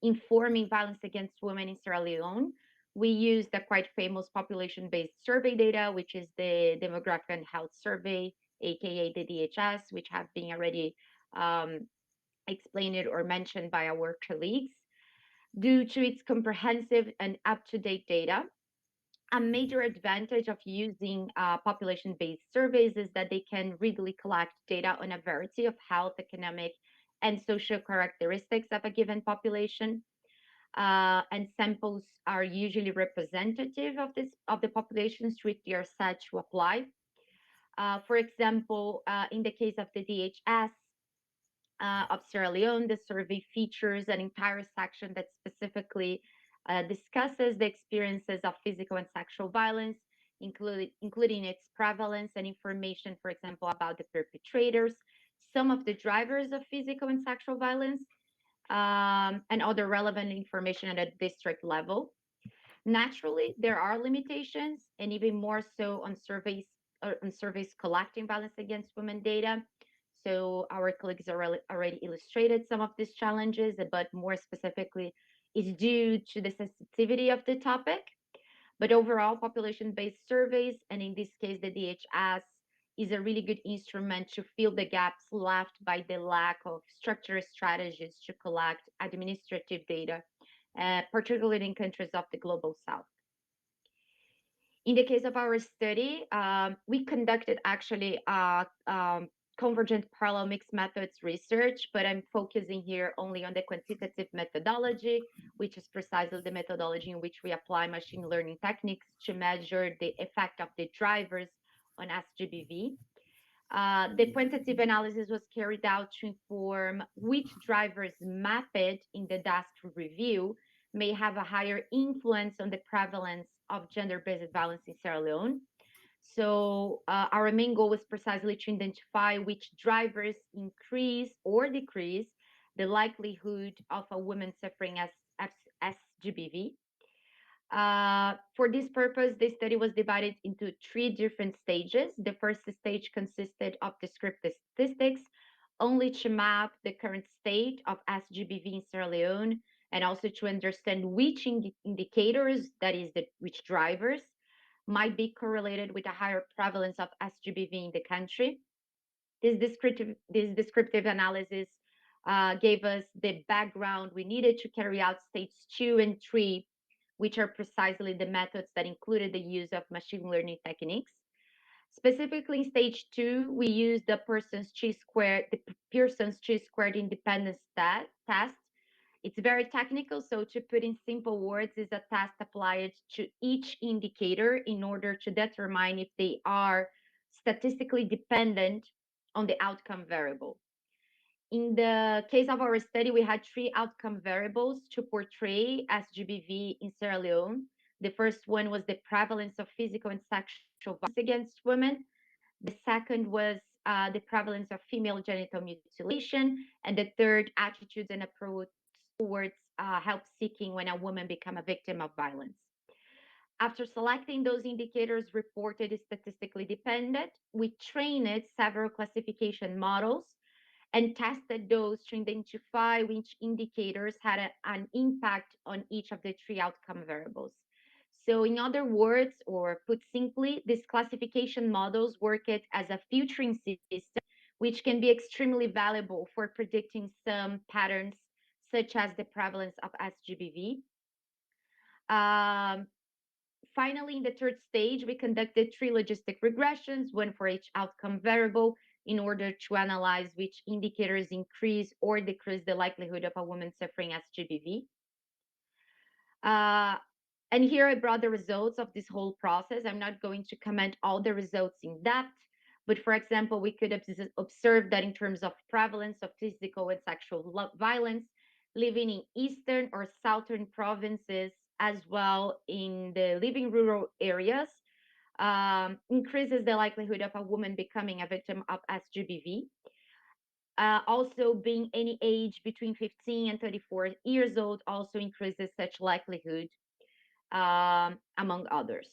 informing violence against women in Sierra Leone, we use the quite famous population-based survey data, which is the Demographic and Health Survey, aka the DHS, which have been already explained or mentioned by our colleagues. Due to its comprehensive and up-to-date data, a major advantage of using population-based surveys is that they can readily collect data on a variety of health, economic, and social characteristics of a given population. And samples are usually representative of the populations to which they are said to apply. For example, in the case of the DHS of Sierra Leone, the survey features an entire section that specifically discusses the experiences of physical and sexual violence, including its prevalence and information, for example, about the perpetrators, some of the drivers of physical and sexual violence, and other relevant information at a district level. Naturally, there are limitations, and even more so on surveys collecting violence against women data. So our colleagues already illustrated some of these challenges, but more specifically, is due to the sensitivity of the topic. But overall, population-based surveys, and in this case, the DHS, is a really good instrument to fill the gaps left by the lack of structured strategies to collect administrative data, particularly in countries of the global south. In the case of our study, we conducted actually convergent parallel mixed methods research, but I'm focusing here only on the quantitative methodology, which is precisely the methodology in which we apply machine learning techniques to measure the effect of the drivers on SGBV. The quantitative analysis was carried out to inform which drivers mapped in the desk review may have a higher influence on the prevalence of gender-based violence in Sierra Leone. So our main goal was precisely to identify which drivers increase or decrease the likelihood of a woman suffering SGBV. For this purpose, the study was divided into 3 different stages. The first stage consisted of descriptive statistics, only to map the current state of SGBV in Sierra Leone, and also to understand which indicators, that is, which drivers, might be correlated with a higher prevalence of SGBV in the country. This descriptive analysis gave us the background we needed to carry out stages 2 and 3, which are precisely the methods that included the use of machine learning techniques. Specifically, in stage 2, we used the Pearson's chi-squared independence test. It's very technical, so to put in simple words, is a test applied to each indicator in order to determine if they are statistically dependent on the outcome variable. In the case of our study, we had 3 outcome variables to portray SGBV in Sierra Leone. The first one was the prevalence of physical and sexual violence against women. The second was the prevalence of female genital mutilation. And the third, attitudes and approach towards help seeking when a woman becomes a victim of violence. After selecting those indicators reported as statistically dependent, we trained several classification models and tested those to identify which indicators had an impact on each of the three outcome variables. So in other words, or put simply, these classification models work it as a filtering system, which can be extremely valuable for predicting some patterns, such as the prevalence of SGBV. Finally, in the third stage, we conducted 3 logistic regressions, one for each outcome variable, in order to analyze which indicators increase or decrease the likelihood of a woman suffering SGBV. And here I brought the results of this whole process. I'm not going to comment all the results in depth, but for example, we could observe that in terms of prevalence of physical and sexual violence, living in eastern or southern provinces, as well in the living rural areas, increases the likelihood of a woman becoming a victim of SGBV. Also, being any age between 15 and 34 years old also increases such likelihood, among others.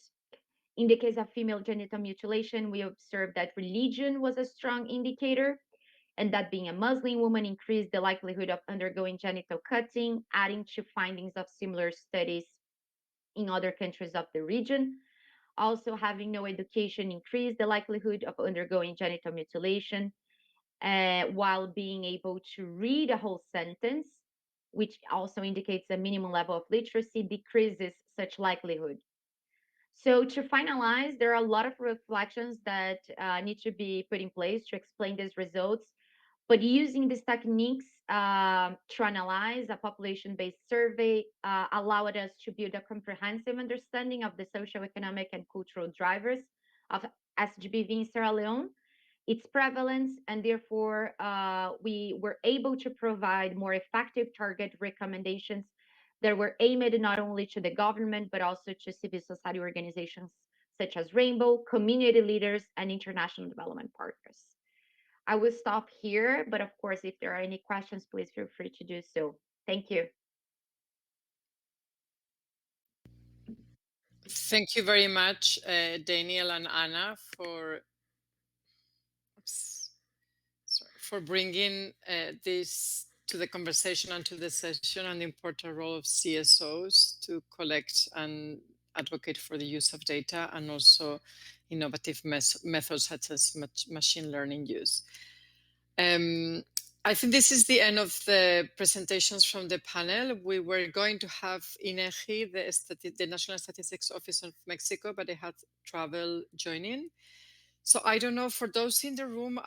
In the case of female genital mutilation, we observed that religion was a strong indicator, and that being a Muslim woman increased the likelihood of undergoing genital cutting, adding to findings of similar studies in other countries of the region. Also, having no education increased the likelihood of undergoing genital mutilation, while being able to read a whole sentence, which also indicates a minimum level of literacy, decreases such likelihood. So to finalize, there are a lot of reflections that need to be put in place to explain these results. But using these techniques to analyze a population-based survey allowed us to build a comprehensive understanding of the social, economic, and cultural drivers of SGBV in Sierra Leone, its prevalence, and therefore we were able to provide more effective target recommendations that were aimed not only to the government, but also to civil society organizations such as Rainbow, community leaders, and international development partners. I will stop here, but of course, if there are any questions, please feel free to do so. Thank you. Thank you very much, Daniel and Anna, for bringing this to the conversation and to the session, and the important role of CSOs to collect and advocate for the use of data, and also innovative methods such as machine learning use. I think this is the end of the presentations from the panel. We were going to have INEGI, the National Statistics Office of Mexico, but they had trouble joining. So I don't know, for those in the room,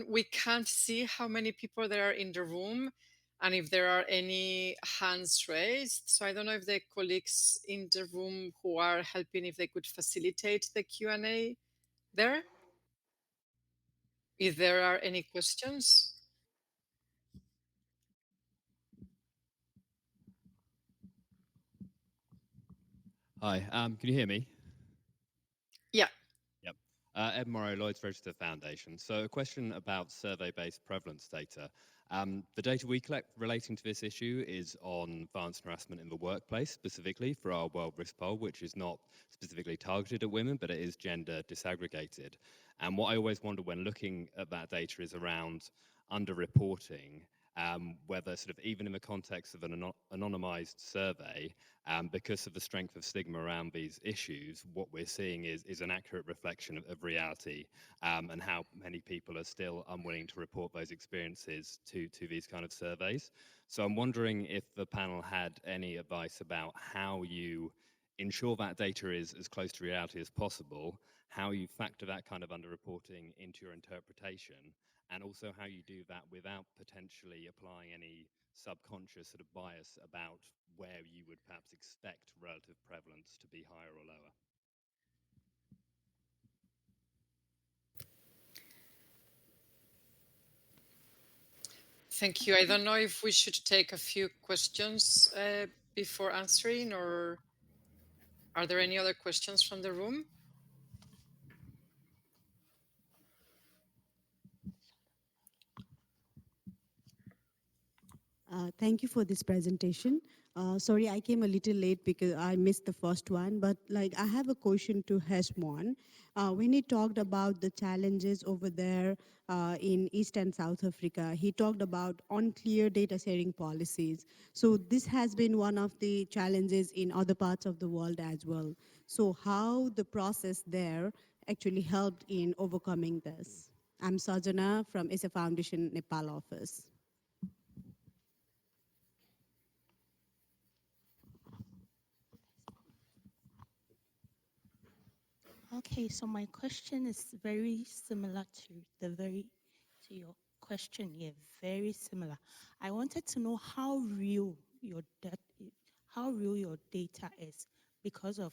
we can't see how many people there are in the room and if there are any hands raised. So I don't know if the colleagues in the room who are helping, if they could facilitate the Q&A there. If there are any questions. Hi, can you hear me? Yeah. Yep. Ed Morrow, Lloyd's Register Foundation. So a question about survey-based prevalence data. The data we collect relating to this issue is on violence and harassment in the workplace, specifically for our World Risk Poll, which is not specifically targeted at women, but it is gender disaggregated. And what I always wonder when looking at that data is around underreporting, whether sort of even in the context of an anonymized survey, because of the strength of stigma around these issues, what we're seeing is an accurate reflection of reality, and how many people are still unwilling to report those experiences to these kind of surveys. So I'm wondering if the panel had any advice about how you ensure that data is as close to reality as possible, how you factor that kind of underreporting into your interpretation, and also how you do that without potentially applying any subconscious sort of bias about where you would perhaps expect relative prevalence to be higher or lower. Thank you. I don't know if we should take a few questions before answering, or are there any other questions from the room? Thank you for this presentation. Sorry, I came a little late because I missed the first one, but like I have a question to Heshwan. When he talked about the challenges over there in East and South Africa, he talked about unclear data sharing policies. So this has been one of the challenges in other parts of the world as well. So how the process there actually helped in overcoming this? I'm Sajana from ISA Foundation Nepal office. Okay, so my question is very similar to your question here, very similar. I wanted to know how real your data is because of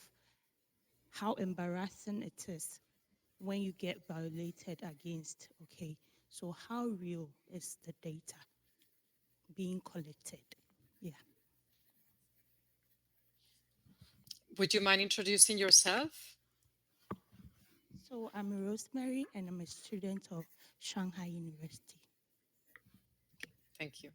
how embarrassing it is when you get violated against. Okay, so how real is the data being collected? Yeah. Would you mind introducing yourself? So I'm Rosemary and I'm a student of Shanghai University. Thank you.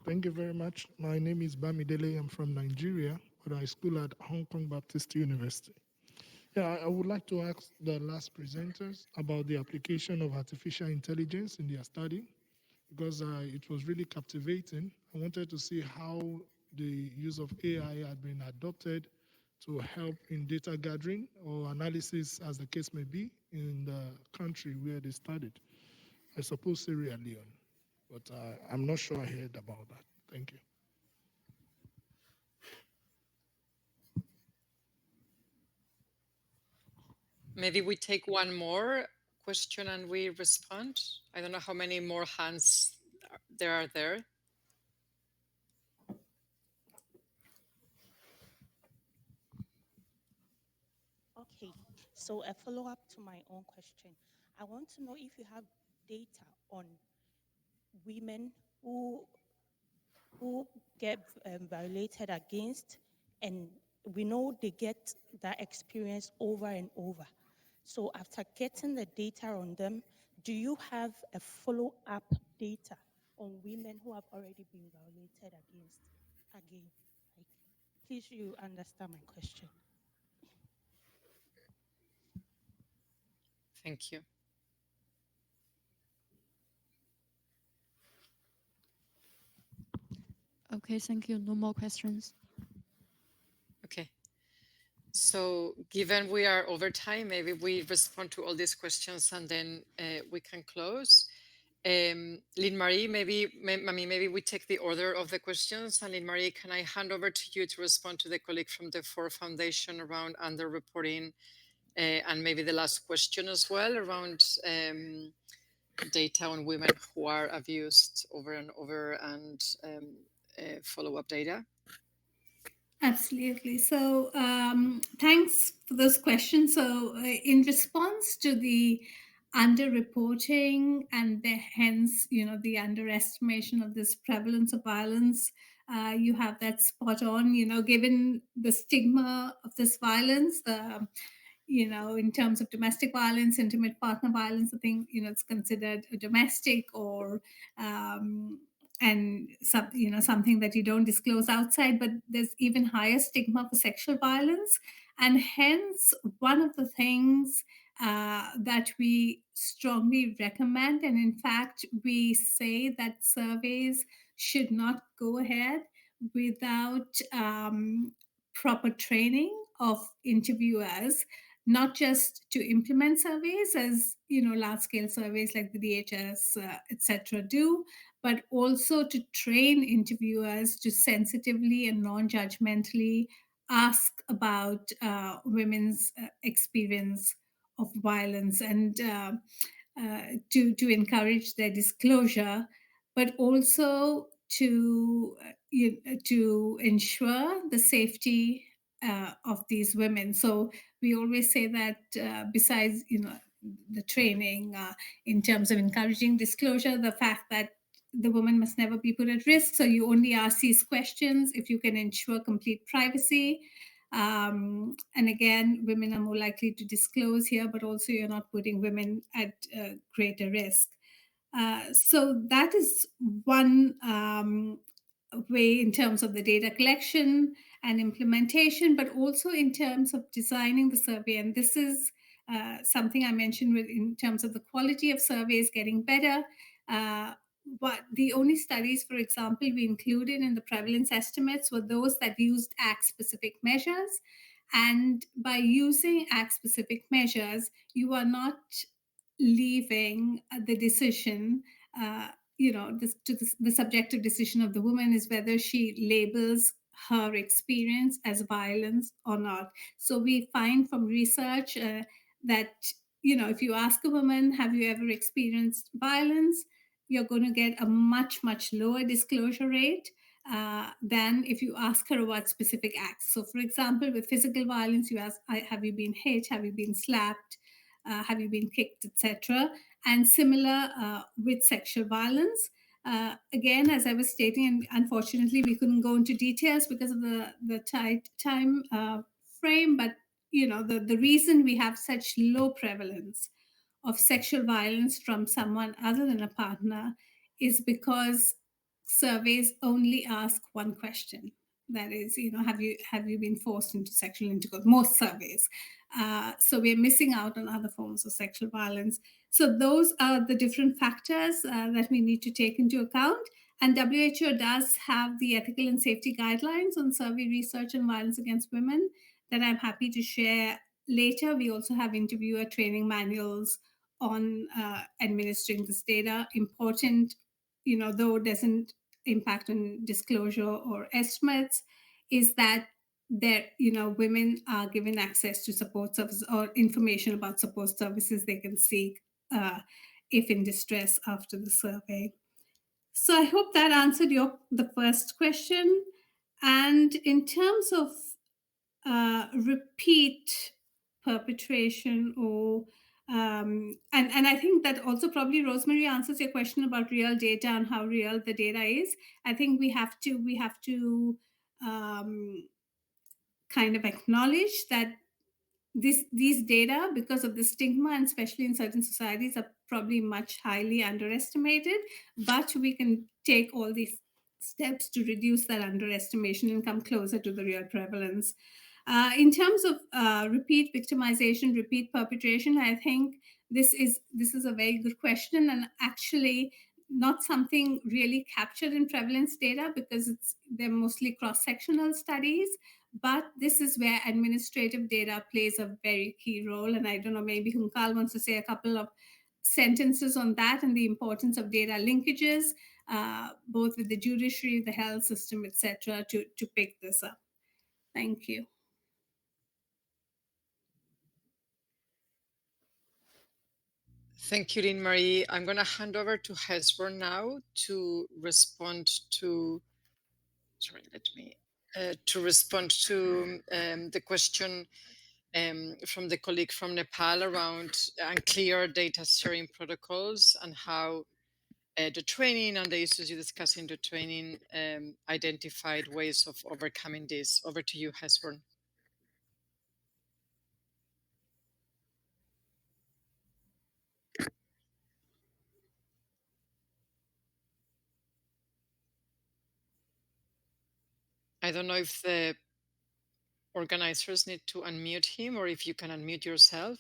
Thank you very much. My name is Bamidele. I'm from Nigeria, but I school at Hong Kong Baptist University. Yeah, I would like to ask the last presenters about the application of artificial intelligence in their study, because it was really captivating. I wanted to see how the use of AI had been adopted to help in data gathering or analysis, as the case may be, in the country where they studied. I suppose Sierra Leone, but I'm not sure I heard about that. Thank you. Maybe we take one more question and we respond. I don't know how many more hands there are there. Okay, so a follow-up to my own question. I want to know if you have data on women who get violated against, and we know they get that experience over and over. So after getting the data on them, do you have a follow-up data on women who have already been violated against again? Like, please, you understand my question. Thank you. Okay, thank you. No more questions. Okay. So given we are over time, maybe we respond to all these questions and then we can close. Lynn-Marie, maybe we take the order of the questions, and Lynn-Marie, can I hand over to you to respond to the colleague from the Ford Foundation around underreporting, and maybe the last question as well around data on women who are abused over and over, and follow-up data? Absolutely. So thanks for those questions. So in response to the underreporting and hence, the underestimation of this prevalence of violence, you have that spot on, given the stigma of this violence, in terms of domestic violence, intimate partner violence, I think, it's considered a domestic or and something that you don't disclose outside, but there's even higher stigma for sexual violence. And hence, one of the things that we strongly recommend, and in fact, we say that surveys should not go ahead without proper training of interviewers, not just to implement surveys as large scale surveys like the DHS etc. do, but also to train interviewers to sensitively and non-judgmentally ask about women's experience of violence, and to encourage their disclosure, but also to ensure the safety of these women. So we always say that besides the training in terms of encouraging disclosure, the fact that the woman must never be put at risk. So you only ask these questions if you can ensure complete privacy. And again, women are more likely to disclose here, but also you're not putting women at greater risk. So that is one way in terms of the data collection and implementation, but also in terms of designing the survey. And this is something I mentioned in terms of the quality of surveys getting better. But the only studies, for example, we included in the prevalence estimates were those that used ACT-specific measures. And by using ACT-specific measures, you are not leaving the decision, the subjective decision of the woman is whether she labels her experience as violence or not. So we find from research that, if you ask a woman, have you ever experienced violence? You're going to get a much, much lower disclosure rate than if you ask her about specific acts. So, for example, with physical violence, you ask, have you been hit? Have you been slapped? Have you been kicked, etc.? And similar with sexual violence. Again, as I was stating, and unfortunately we couldn't go into details because of the tight time frame, but the reason we have such low prevalence of sexual violence from someone other than a partner is because surveys only ask one question. That is, have you been forced into sexual intercourse? Most surveys. So we're missing out on other forms of sexual violence. So those are the different factors that we need to take into account. And WHO does have the ethical and safety guidelines on survey research and violence against women that I'm happy to share later. We also have interviewer training manuals on administering this data. Important, though it doesn't impact on disclosure or estimates, is that women are given access to support services or information about support services they can seek if in distress after the survey. So I hope that answered the first question. And in terms of repeat perpetration or and I think that also probably Rosemary answers your question about real data and how real the data is. I think we have to kind of acknowledge that these data, because of the stigma, and especially in certain societies, are probably much highly underestimated, but we can take all these steps to reduce that underestimation and come closer to the real prevalence. In terms of repeat victimization, repeat perpetration, I think this is a very good question, and actually not something really captured in prevalence data because they're mostly cross-sectional studies. But this is where administrative data plays a very key role. And I don't know, maybe Hunkal wants to say a couple of sentences on that and the importance of data linkages, both with the judiciary, the health system, etc., to pick this up. Thank you. Thank you, Lynn Marie. I'm going to hand over to Hesburn now to respond to. Sorry, to respond to the question from the colleague from Nepal around unclear data sharing protocols and how the training and the issues you discuss in the training identified ways of overcoming this. Over to you, Hesburn. I don't know if the organizers need to unmute him or if you can unmute yourself.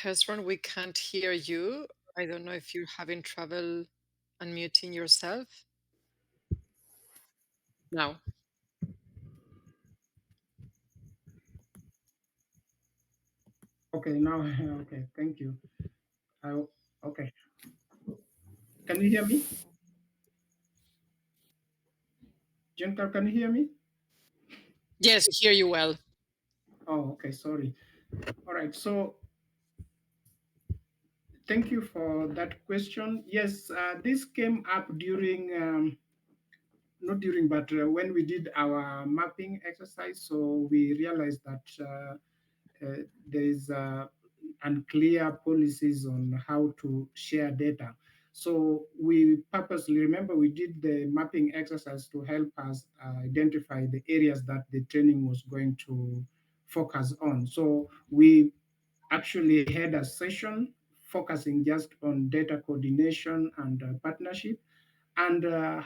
Hesburn, we can't hear you. I don't know if you're having trouble unmuting yourself. Now. Okay, now, okay, thank you. Okay. Can you hear me? Jennifer, can you hear me? Yes, we hear you well. Oh, okay, sorry. All right, so thank you for that question. Yes, this came up during not during, but when we did our mapping exercise, so we realized that there is unclear policies on how to share data. So we purposely, remember, we did the mapping exercise to help us identify the areas that the training was going to focus on. So we actually had a session focusing just on data coordination and partnership. And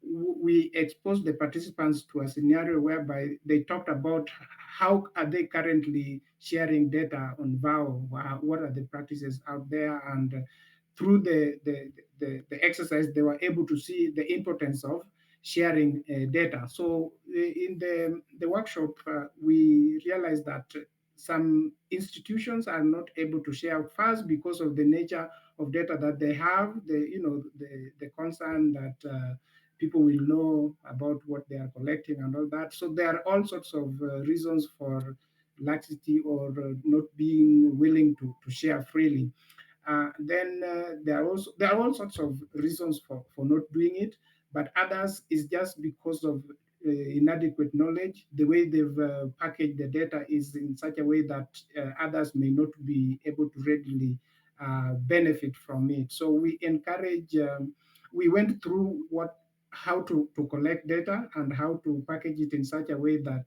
we exposed the participants to a scenario whereby they talked about how are they currently sharing data on VAW, what are the practices out there, and through the exercise, they were able to see the importance of sharing data. So in the workshop, we realized that some institutions are not able to share fast because of the nature of data that they have, the concern that people will know about what they are collecting and all that. So there are all sorts of reasons for laxity or not being willing to share freely. Then there are all sorts of reasons for not doing it, but others is just because of inadequate knowledge. The way they've packaged the data is in such a way that others may not be able to readily benefit from it. So we encourage. We went through how to collect data and how to package it in such a way that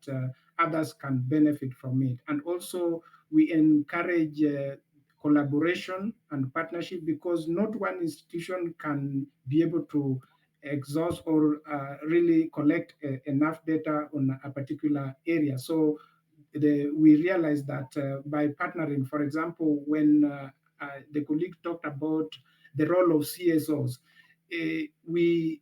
others can benefit from it, and also we encourage collaboration and partnership, because not one institution can be able to exhaust or really collect enough data on a particular area. So we realized that by partnering, for example, when the colleague talked about the role of CSOs, we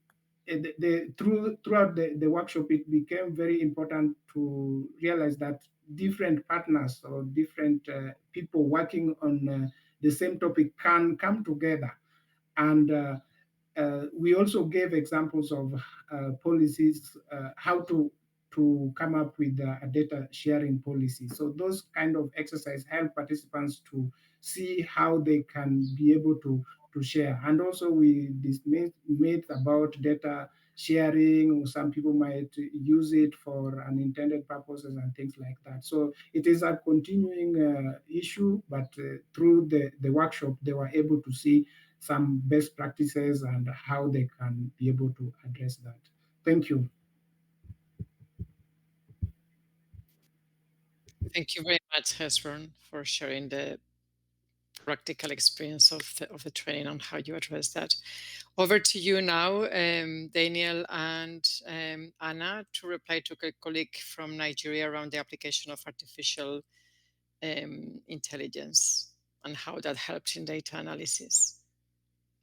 throughout the workshop, it became very important to realize that different partners or different people working on the same topic can come together. And we also gave examples of policies, how to come up with a data sharing policy. So those kind of exercise help participants to see how they can be able to share. And also we made about data sharing. Some people might use it for unintended purposes and things like that. So it is a continuing issue, but through the workshop, they were able to see some best practices and how they can be able to address that. Thank you. Thank you very much, Hesron, for sharing the practical experience of the training on how you address that. Over to you now, Daniel and Anna, to reply to a colleague from Nigeria around the application of artificial intelligence and how that helps in data analysis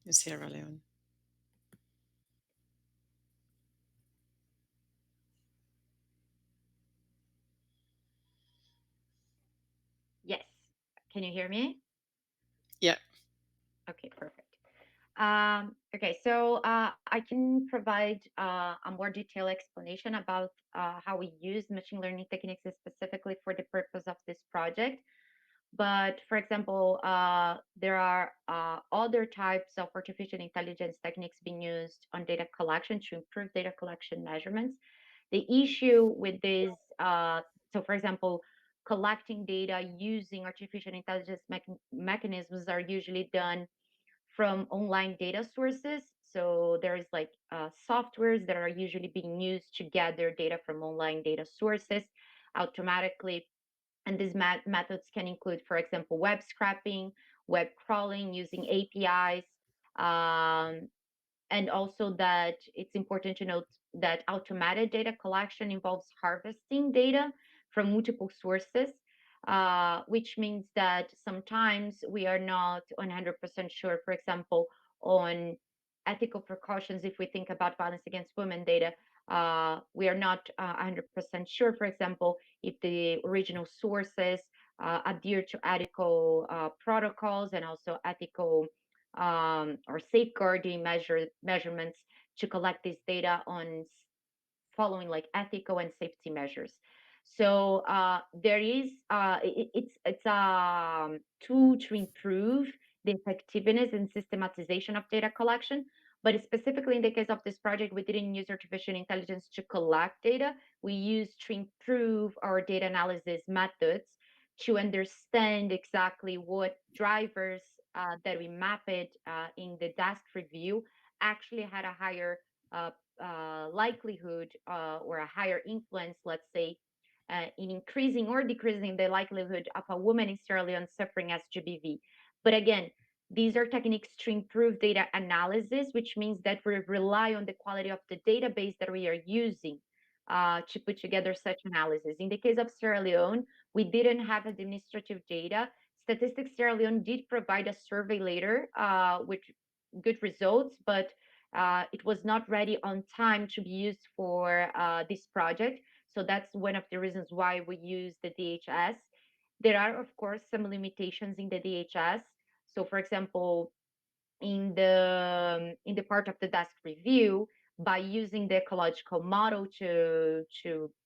in Sierra Leone. Yes. Can you hear me? Yeah. Okay, perfect. Okay, so I can provide a more detailed explanation about how we use machine learning techniques specifically for the purpose of this project. But for example, there are other types of artificial intelligence techniques being used on data collection to improve data collection measurements. The issue with this, so for example, collecting data using artificial intelligence mechanisms are usually done from online data sources. So there's like softwares that are usually being used to gather data from online data sources automatically. And these methods can include, for example, web scraping, web crawling using APIs, and also that it's important to note that automated data collection involves harvesting data from multiple sources, which means that sometimes we are not 100% sure, for example, on ethical precautions. If we think about violence against women data, we are not 100% sure, for example, if the original sources adhere to ethical protocols and also ethical or safeguarding measurements to collect this data on following like ethical and safety measures. So there is it's a tool to improve the effectiveness and systematization of data collection, But specifically in the case of this project, we didn't use artificial intelligence to collect data. We used to improve our data analysis methods to understand exactly what drivers that we mapped in the desk review actually had a higher likelihood or a higher influence, let's say, in increasing or decreasing the likelihood of a woman in Sierra Leone suffering SGBV. But again, these are techniques to improve data analysis, which means that we rely on the quality of the database that we are using to put together such analysis. In the case of Sierra Leone, we didn't have administrative data. Statistics Sierra Leone did provide a survey later with good results, but it was not ready on time to be used for this project. So that's one of the reasons why we use the DHS. There are, of course, some limitations in the DHS. So, for example, in the part of the desk review, by using the ecological model to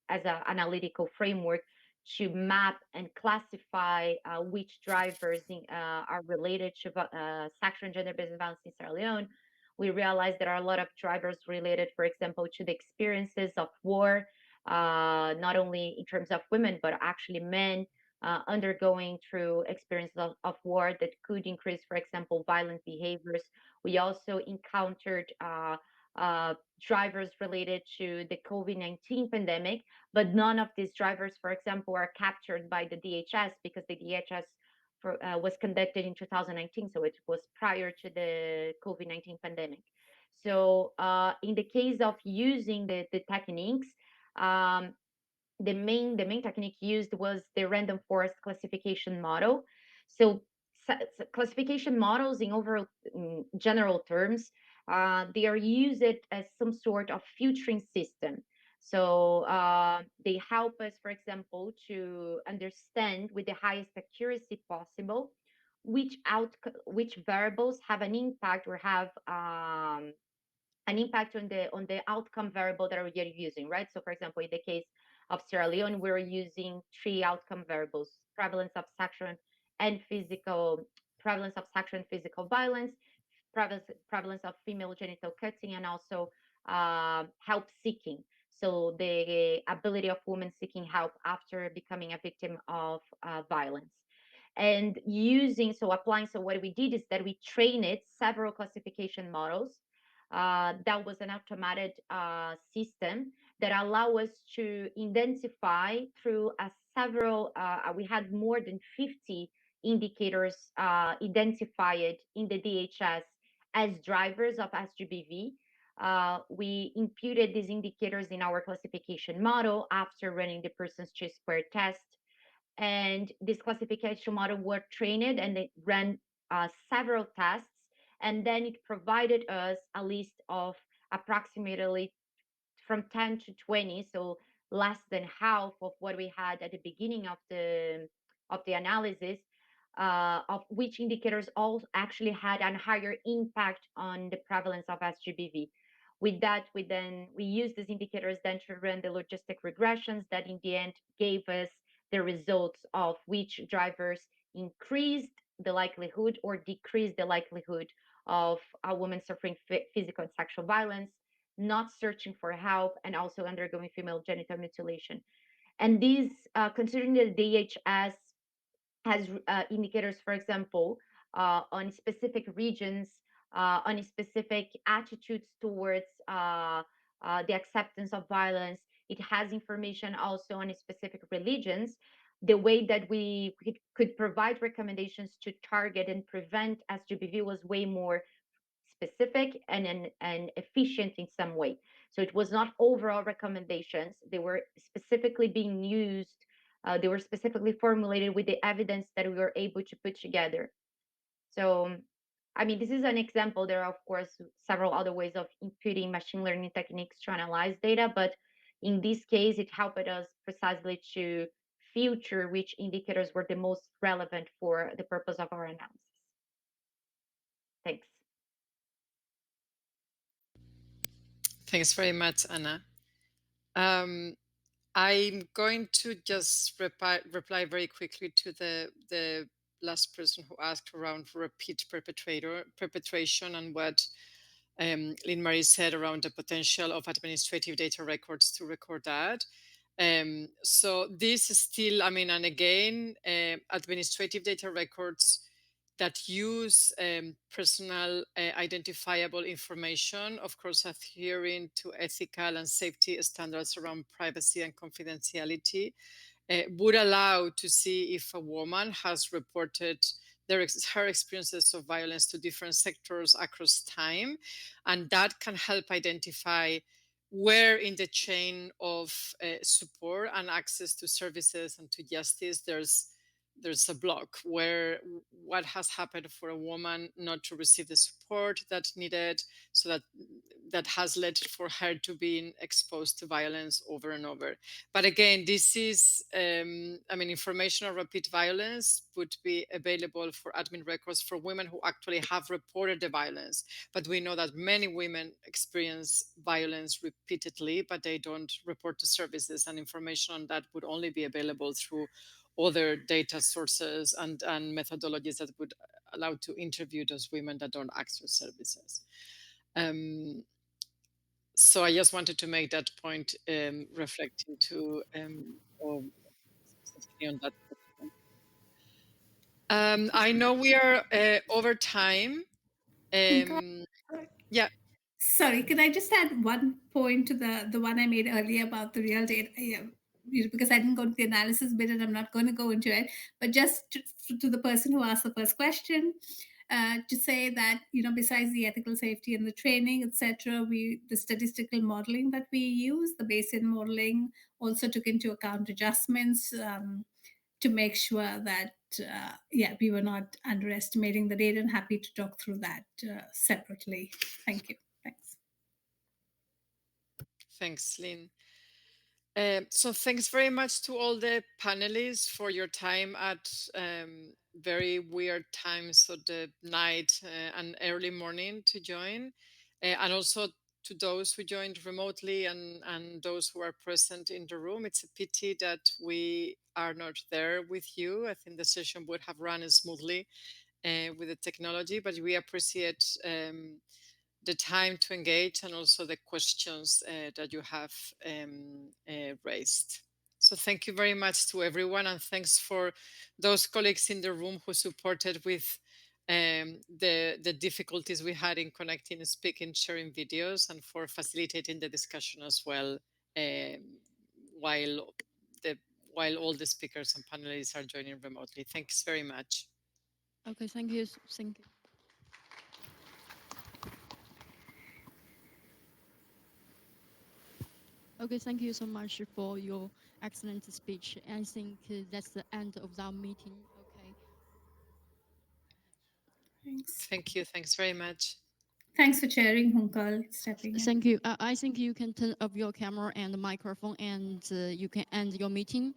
as an analytical framework to map and classify which drivers are related to sexual and gender-based violence in Sierra Leone, we realized there are a lot of drivers related, for example, to the experiences of war, not only in terms of women, but actually men undergoing through experiences of war that could increase, for example, violent behaviors. We also encountered drivers related to the COVID-19 pandemic, but none of these drivers, for example, are captured by the DHS because the DHS was conducted in 2019, so it was prior to the COVID-19 pandemic. So in the case of using the techniques, the main technique used was the random forest classification model. So classification models in overall general terms, they are used as some sort of filtering system. So they help us, for example, to understand with the highest accuracy possible which variables have an impact or have an impact on the outcome variable that we are using, right? So, for example, in the case of Sierra Leone, we're using 3 outcome variables: prevalence of sexual and physical violence, prevalence of female genital cutting, and also help seeking. So the ability of women seeking help after becoming a victim of violence. And applying, so what we did is that we trained several classification models. That was an automated system that allow us to identify through we had more than 50 indicators identified in the DHS as drivers of SGBV. We imputed these indicators in our classification model after running the person's chi-square test. And this classification model were trained and they ran several tests, and then it provided us a list of approximately from 10 to 20, so less than half of what we had at the beginning of the analysis, of which indicators all actually had a higher impact on the prevalence of SGBV. With that, we used these indicators then to run the logistic regressions that in the end gave us the results of which drivers increased the likelihood or decreased the likelihood of a woman suffering physical and sexual violence, not searching for help, and also undergoing female genital mutilation. And these, considering the DHS has indicators, for example, on specific regions, on specific attitudes towards the acceptance of violence. It has information also on specific religions. The way that we could provide recommendations to target and prevent SGBV was way more specific and efficient in some way. So it was not overall recommendations. They were specifically being used. They were specifically formulated with the evidence that we were able to put together. So, I mean, this is an example. There are, of course, several other ways of imputing machine learning techniques to analyze data, but in this case, it helped us precisely to filter which indicators were the most relevant for the purpose of our analysis. Thanks. Thanks very much, Anna. I'm going to just reply very quickly to the last person who asked around repeat perpetration and what Lynn-Marie said around the potential of administrative data records to record that. So this is still, I mean, and again, administrative data records that use personal identifiable information, of course, adhering to ethical and safety standards around privacy and confidentiality, would allow to see if a woman has reported her experiences of violence to different sectors across time. And that can help identify where in the chain of support and access to services and to justice there's a block, where what has happened for a woman not to receive the support that needed, so that has led for her to being exposed to violence over and over. But again, this is, I mean, information on repeat violence would be available for admin records for women who actually have reported the violence. But we know that many women experience violence repeatedly, but they don't report to services, and information on that would only be available through other data sources and methodologies that would allow to interview those women that don't access services. So I just wanted to make that point, reflecting to or specifically on that question. I know we are over time. Yeah. Sorry, can I just add one point to the one I made earlier about the real data? Because I didn't go to the analysis bit and I'm not going to go into it, but just to the person who asked the first question, to say that, besides the ethical safety and the training, etc., the statistical modeling that we use, the Bayesian modeling, also took into account adjustments to make sure that, we were not underestimating the data, and happy to talk through that separately. Thank you. Thanks. Thanks, Lynn. So thanks very much to all the panelists for your time at very weird times of the night and early morning to join. And also to those who joined remotely and those who are present in the room. It's a pity that we are not there with you. I think the session would have run smoothly with the technology, but we appreciate the time to engage and also the questions that you have raised. So thank you very much to everyone, and thanks for those colleagues in the room who supported with the difficulties we had in connecting, speaking, sharing videos, and for facilitating the discussion as well while all the speakers and panelists are joining remotely. Thanks very much. Okay, thank you. Thank you. Okay, thank you so much for your excellent speech. I think that's the end of our meeting. Okay. Thanks. Thank you. Thanks very much. Thanks for chairing, Hunkal, stepping in. Thank you. I think you can turn off your camera and microphone, and you can end your meeting.